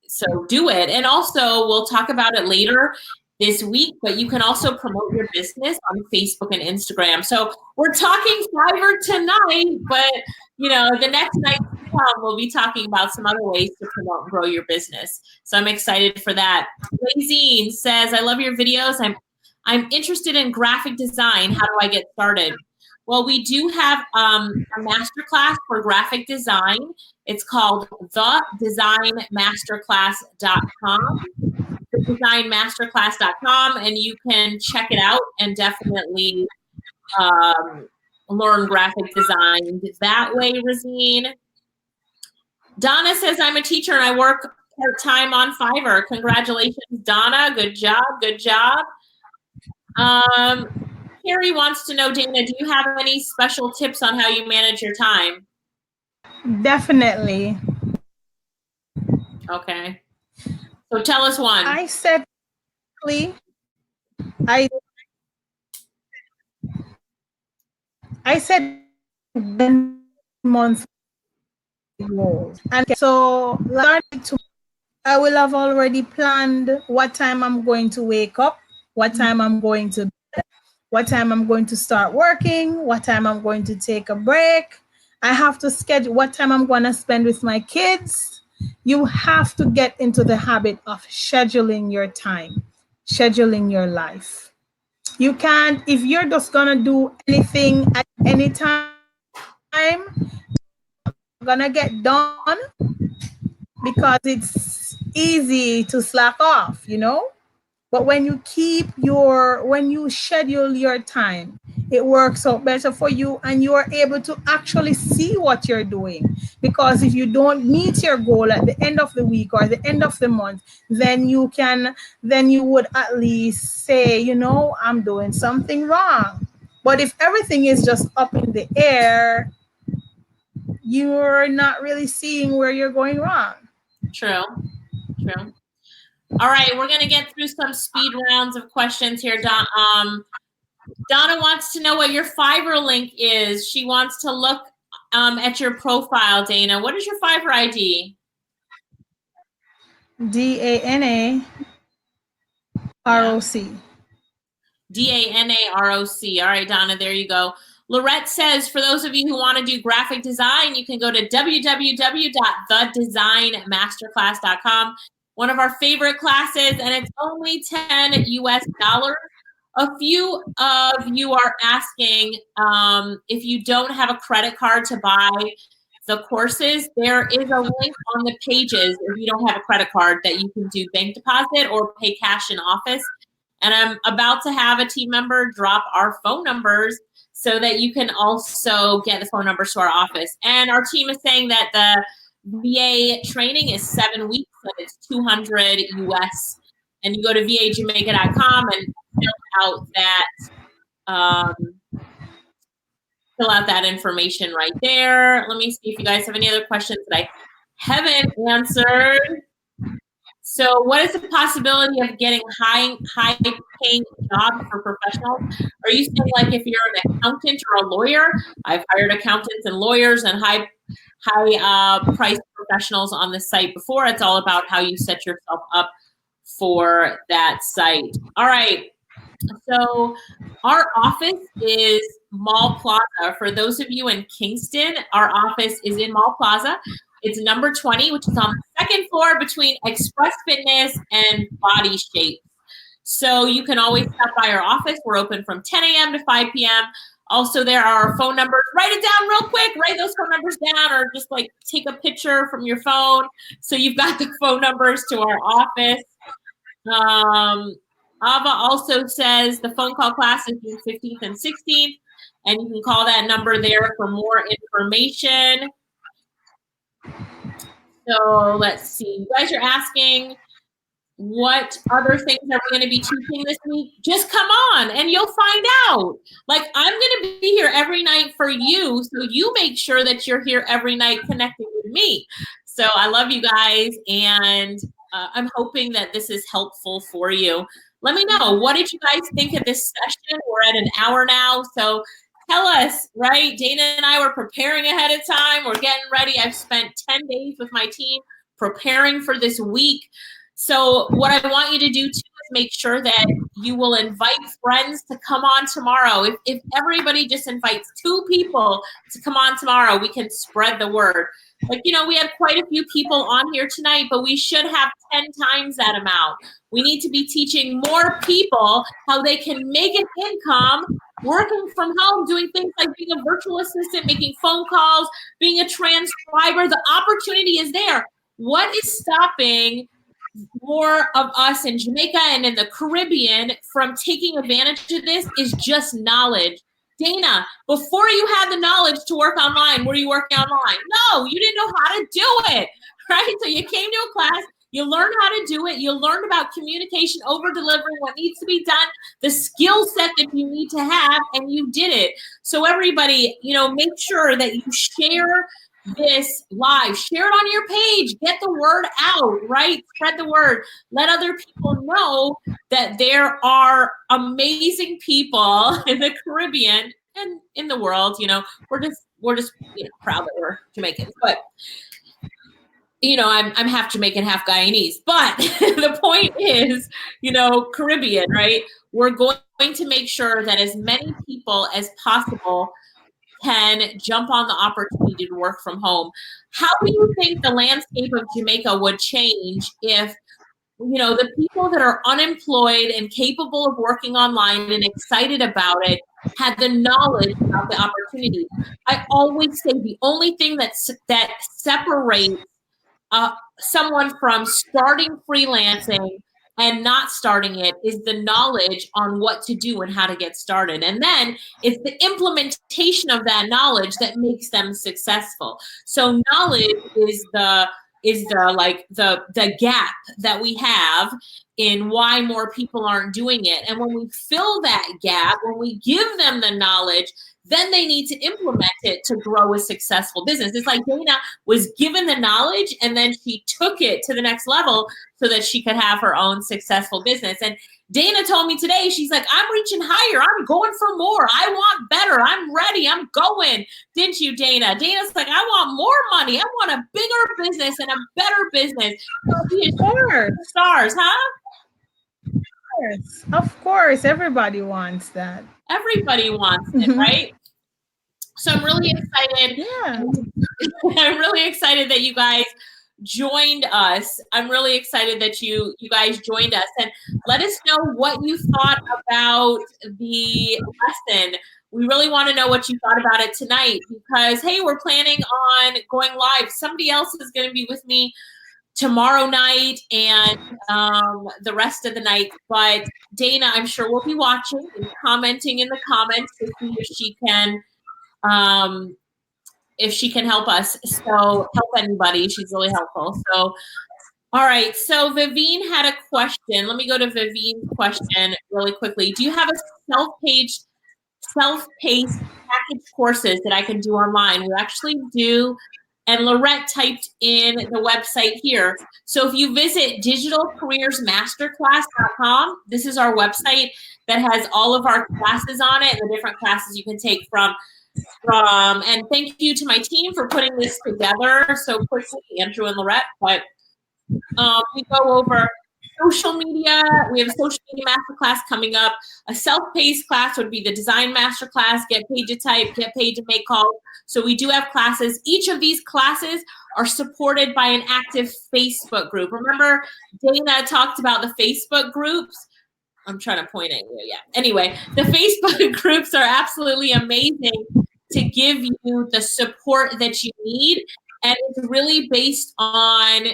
So do it. And also we'll talk about it later this week, but you can also promote your business on Facebook and Instagram. So we're talking Fiverr tonight, but the next night to come, we'll be talking about some other ways to promote and grow your business. So I'm excited for that. Lazine says, I love your videos. I'm interested in graphic design. How do I get started? Well, we do have a masterclass for graphic design. It's called thedesignmasterclass.com. Thedesignmasterclass.com, and you can check it out and definitely learn graphic design that way, Razine. Donna says, I'm a teacher and I work part-time on Fiverr. Congratulations, Donna. Good job. Good job. Carrie wants to know, Dana, do you have any special tips on how you manage your time? Definitely. Okay. So tell us one. I said, I said 1 month goals. And so I will have already planned what time I'm going to wake up, what time I'm going to bed, what time I'm going to start working, what time I'm going to take a break. I have to schedule what time I'm going to spend with my kids. You have to get into the habit of scheduling your time, scheduling your life. You can't, if you're just going to do anything at any time, you're going to get done because it's easy to slack off, But when you schedule your time, it works out better for you and you are able to actually see what you're doing. Because if you don't meet your goal at the end of the week or the end of the month, then you would at least say, I'm doing something wrong. But if everything is just up in the air, you're not really seeing where you're going wrong. True. All right, we're going to get through some speed rounds of questions here. Donna wants to know what your Fiverr link is. She wants to look at your profile, Dana. What is your Fiverr ID? DANAROC. DANAROC. All right, Donna, there you go. Lorette says, for those of you who want to do graphic design, you can go to www.thedesignmasterclass.com. One of our favorite classes, and it's only $10 US. A few of you are asking if you don't have a credit card to buy the courses. There is a link on the pages if you don't have a credit card that you can do bank deposit or pay cash in office. And I'm about to have a team member drop our phone numbers so that you can also get the phone numbers to our office. And our team is saying that the VA training is 7 weeks and it's $200 US. And you go to vajamaica.com and fill out that information right there. Let me see if you guys have any other questions that I haven't answered. So what is the possibility of getting high-paying jobs for professionals? Are you saying like if you're an accountant or a lawyer? I've hired accountants and lawyers and high-priced professionals on the site before. It's all about how you set yourself up for that site. All right. So our office is Mall Plaza. For those of you in Kingston, our office is in Mall Plaza. It's number 20, which is on the second floor between Express Fitness and Body Shape. So you can always stop by our office. We're open from 10 a.m. to 5 p.m. Also, there are our phone numbers. Write it down real quick. Write those phone numbers down or just like take a picture from your phone. So you've got the phone numbers to our office. Ava also says the phone call class is June 15th and 16th. and you can call that number there for more information. So let's see. You guys are asking, what other things are we going to be teaching this week? Just come on and you'll find out. Like, I'm going to be here every night for you, so you make sure that you're here every night connecting with me. So I love you guys, and I'm hoping that this is helpful for you. Let me know, what did you guys think of this session? We're at an hour now, so tell us, right? Dana and I were preparing ahead of time. We're getting ready. I've spent 10 days with my team preparing for this week. So what I want you to do too is make sure that you will invite friends to come on tomorrow. If everybody just invites 2 people to come on tomorrow, we can spread the word. Like, you know, we had quite a few people on here tonight, but we should have 10 times that amount. We need to be teaching more people how they can make an income working from home, doing things like being a virtual assistant, making phone calls, being a transcriber. The opportunity is there. What is stopping more of us in Jamaica and in the Caribbean from taking advantage of this is just knowledge. Dana, before you had the knowledge to work online, were you working online? No, you didn't know how to do it, right? So you came to a class, you learned how to do it, you learned about communication, over-delivering, what needs to be done, the skill set that you need to have, and you did it. So everybody, you know, make sure that you share this live, share it on your page, get the word out, right? Spread the word, let other people know that there are amazing people in the Caribbean and in the world. You know, we're just you know, proud that we're Jamaicans, but you know, I'm half Jamaican, half Guyanese, but the point is, you know, Caribbean, right? We're going to make sure that as many people as possible can jump on the opportunity to work from home. How do you think the landscape of Jamaica would change if, you know, the people that are unemployed and capable of working online and excited about it had the knowledge about the opportunity? I always say the only thing that separates someone from starting freelancing and not starting it is the knowledge on what to do and how to get started. And then it's the implementation of that knowledge that makes them successful. So knowledge is the gap that we have in why more people aren't doing it. And when we fill that gap, when we give them the knowledge, then they need to implement it to grow a successful business. It's like Dana was given the knowledge and then she took it to the next level so that she could have her own successful business. And Dana told me today, she's like, I'm reaching higher. I'm going for more. I want better. I'm ready. I'm going. Didn't you, Dana? Dana's like, I want more money. I want a bigger business and a better business. Of course. Stars, huh? Of course. Everybody wants that. Everybody wants it, right? So I'm really excited. Yeah. I'm really excited that you guys joined us. I'm really excited that you guys joined us, and let us know what you thought about the lesson. We really want to know what you thought about it tonight because, hey, we're planning on going live. Somebody else is going to be with me tomorrow night and the rest of the night. But Dana, I'm sure will be watching and commenting in the comments to see if she can help us. So help anybody. She's really helpful. So, all right. So Vivine had a question. Let me go to Vivine's question really quickly. Do you have a self-paced package courses that I can do online? We actually do. And Lorette typed in the website here. So if you visit digitalcareersmasterclass.com, this is our website that has all of our classes on it and the different classes you can take from. And thank you to my team for putting this together so quickly, Andrew and Lorette. But we go over social media. We have a social media masterclass coming up. A self-paced class would be the design masterclass, get paid to type, get paid to make calls. So we do have classes. Each of these classes are supported by an active Facebook group. Remember, Dana talked about the Facebook groups. I'm trying to point at you. Yeah. Anyway, the Facebook groups are absolutely amazing to give you the support that you need. And it's really based on,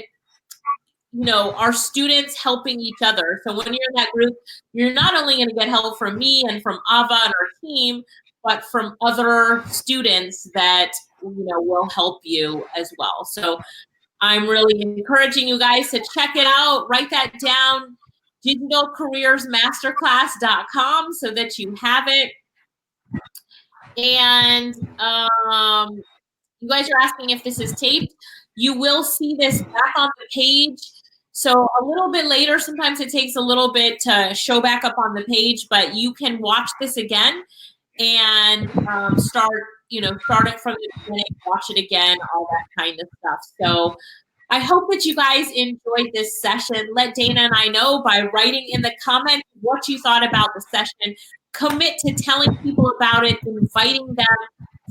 you know, our students helping each other. So when you're in that group, you're not only going to get help from me and from Ava and our team, but from other students that, will help you as well. So I'm really encouraging you guys to check it out. Write that down, digitalcareersmasterclass.com, so that you have it. And you guys are asking if this is taped. You will see this back on the page. So a little bit later, sometimes it takes a little bit to show back up on the page, but you can watch this again and start it from the beginning, watch it again, all that kind of stuff. So I hope that you guys enjoyed this session. Let Dana and I know by writing in the comments what you thought about the session. Commit to telling people about it, inviting them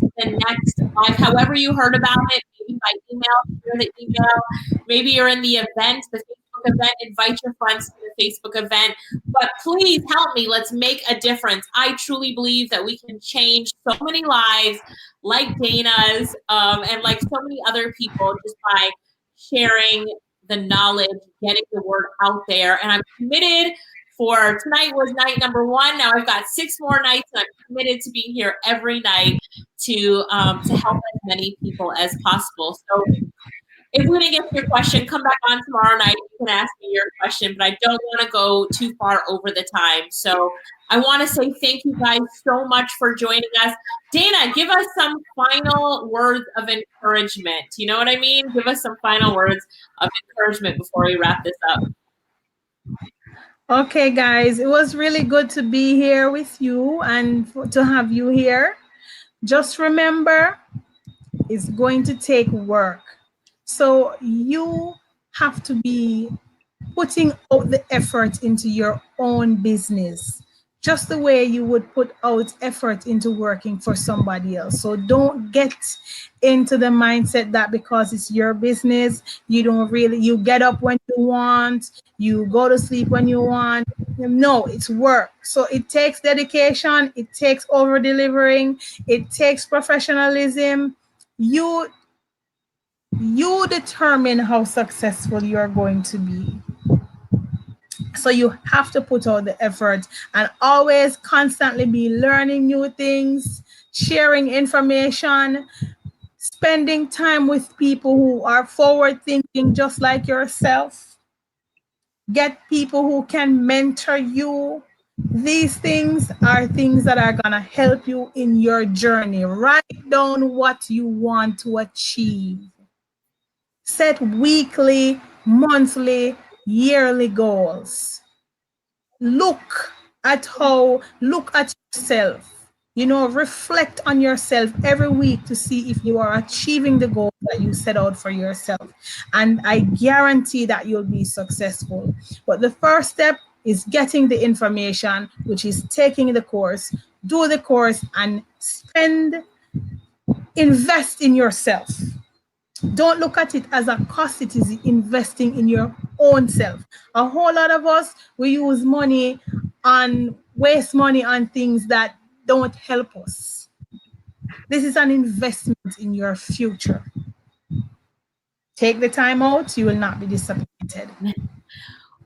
to the next live, however you heard about it, maybe by email, share the email. Maybe you're in the event, the Facebook event, invite your friends to the Facebook event. But please help me. Let's make a difference. I truly believe that we can change so many lives like Dana's and like so many other people just by sharing the knowledge, getting the word out there. And I'm committed for tonight was night number 1. Now I've got 6 more nights, and I'm committed to being here every night to help as many people as possible. So if we didn't get to your question, come back on tomorrow night. You can ask me your question, but I don't want to go too far over the time. So I want to say thank you guys so much for joining us. Dana, give us some final words of encouragement. You know what I mean? Give us some final words of encouragement before we wrap this up. Okay, guys, it was really good to be here with you and to have you here. Just remember, it's going to take work. So you have to be putting out the effort into your own business, just the way you would put out effort into working for somebody else. So don't get into the mindset that because it's your business, you get up when you want, you go to sleep when you want. No, it's work. So it takes dedication, it takes over delivering, it takes professionalism. You determine how successful you're going to be. So you have to put out the effort and always constantly be learning new things, sharing information, spending time with people who are forward thinking just like yourself. Get people who can mentor you. These things are things that are going to help you in your journey. Write down what you want to achieve. Set weekly, monthly, yearly goals. Look at yourself. Reflect on yourself every week to see if you are achieving the goals that you set out for yourself. And I guarantee that you'll be successful. But the first step is getting the information, which is taking the course, do the course, and invest in yourself. Don't look at it as a cost. It is investing in your own self. A whole lot of us, we use money and waste money on things that don't help us. This is an investment in your future. Take the time out. You will not be disappointed.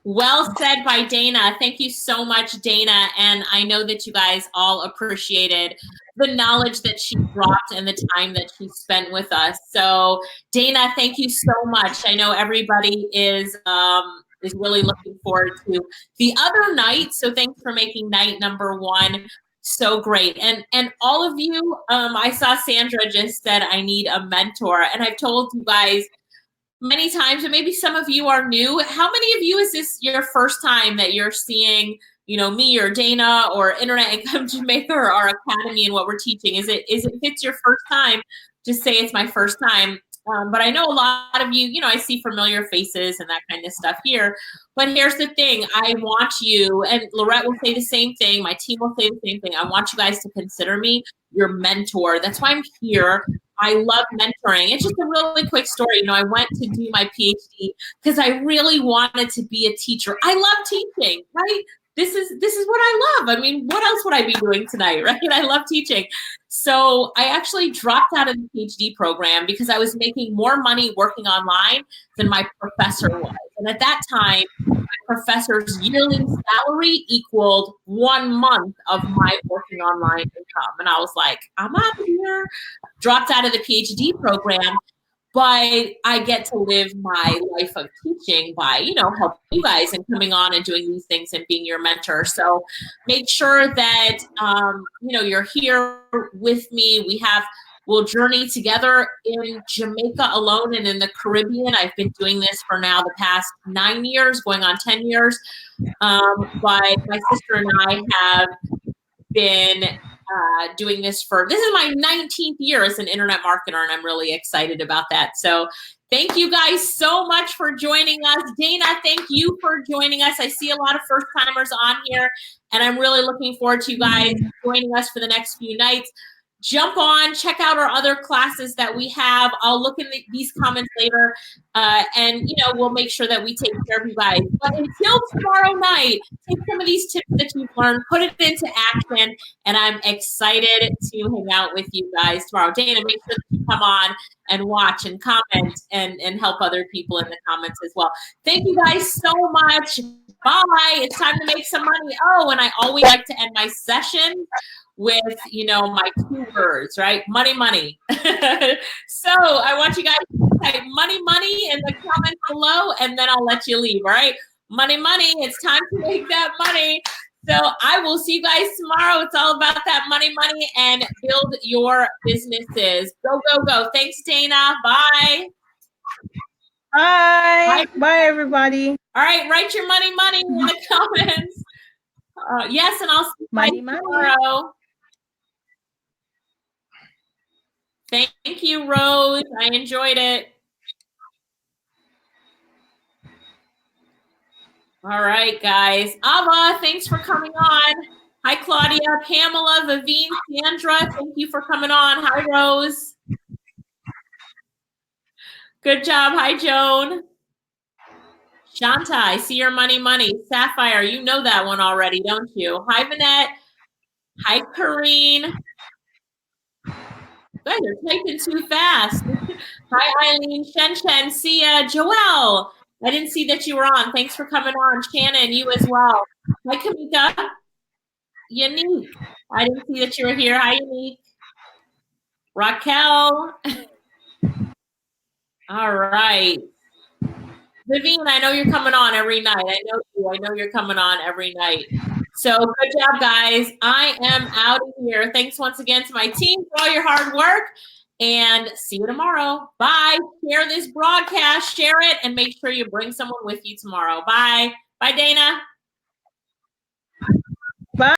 Well said by Dana. Thank you so much, Dana. And I know that you guys all appreciated the knowledge that she brought and the time that she spent with us. So Dana, thank you so much. I know everybody is really looking forward to the other night. So thanks for making night number 1 so great. And all of you, I saw Sandra just said, I need a mentor. And I've told you guys many times, and maybe some of you are new. How many of you is this your first time that you're seeing, me or Dana or Internet Income Jamaica or our academy and what we're teaching? If it's your first time, just say it's my first time. But I know a lot of you, I see familiar faces and that kind of stuff here. But here's the thing. I want you, and Lorette will say the same thing. My team will say the same thing. I want you guys to consider me your mentor. That's why I'm here. I love mentoring. It's just a really quick story. I went to do my PhD because I really wanted to be a teacher. I love teaching, right? This is what I love. I mean, what else would I be doing tonight, right? I love teaching. So I actually dropped out of the PhD program because I was making more money working online than my professor was. And at that time, my professor's yearly salary equaled 1 month of my working online income. And I was like, I'm out of here. Dropped out of the PhD program, but I get to live my life of teaching by, helping you guys and coming on and doing these things and being your mentor. So make sure that, you're here with me. We'll journey together in Jamaica alone and in the Caribbean. I've been doing this for now the past 9 years, going on 10 years. But my sister and I have been doing this is my 19th year as an internet marketer, and I'm really excited about that. So thank you guys so much for joining us. Dana, thank you for joining us. I see a lot of first timers on here, and I'm really looking forward to you guys joining us for the next few nights. Jump on, check out our other classes that we have. I'll look in these comments later, and we'll make sure that we take care of you guys. But until tomorrow night, take some of these tips that you've learned, put it into action, and I'm excited to hang out with you guys tomorrow. Dana, make sure that you come on and watch and comment and help other people in the comments as well. Thank you guys so much. Bye. It's time to make some money. Oh, and I always like to end my session with, my 2 words, right? Money, money. So I want you guys to type money, money in the comments below, and then I'll let you leave, all right? Money, money. It's time to make that money. So I will see you guys tomorrow. It's all about that money, money, and build your businesses. Go, go, go. Thanks, Dana. Bye. Bye. Bye, everybody. All right. Write your money, money in the comments. Yes, and I'll see you guys tomorrow. Thank you, Rose. I enjoyed it. All right, guys. Ava, thanks for coming on. Hi, Claudia, Pamela, Vivine, Sandra. Thank you for coming on. Hi, Rose. Good job. Hi, Joan. Shanta, I see your money, money. Sapphire, you know that one already, don't you? Hi, Vanette. Hi, Kareen. You guys are typing too fast. Hi, Eileen, Shen, Sia, Joelle. I didn't see that you were on. Thanks for coming on. Shannon, you as well. Hi, Kamika. Unique. I didn't see that you were here. Hi, Unique. Raquel. All right. Vivian, I know you're coming on every night. I know you. I know you're coming on every night. So good job, guys. I am out of here. Thanks once again to my team for all your hard work. And see you tomorrow. Bye. Share this broadcast. Share it. And make sure you bring someone with you tomorrow. Bye. Bye, Dana.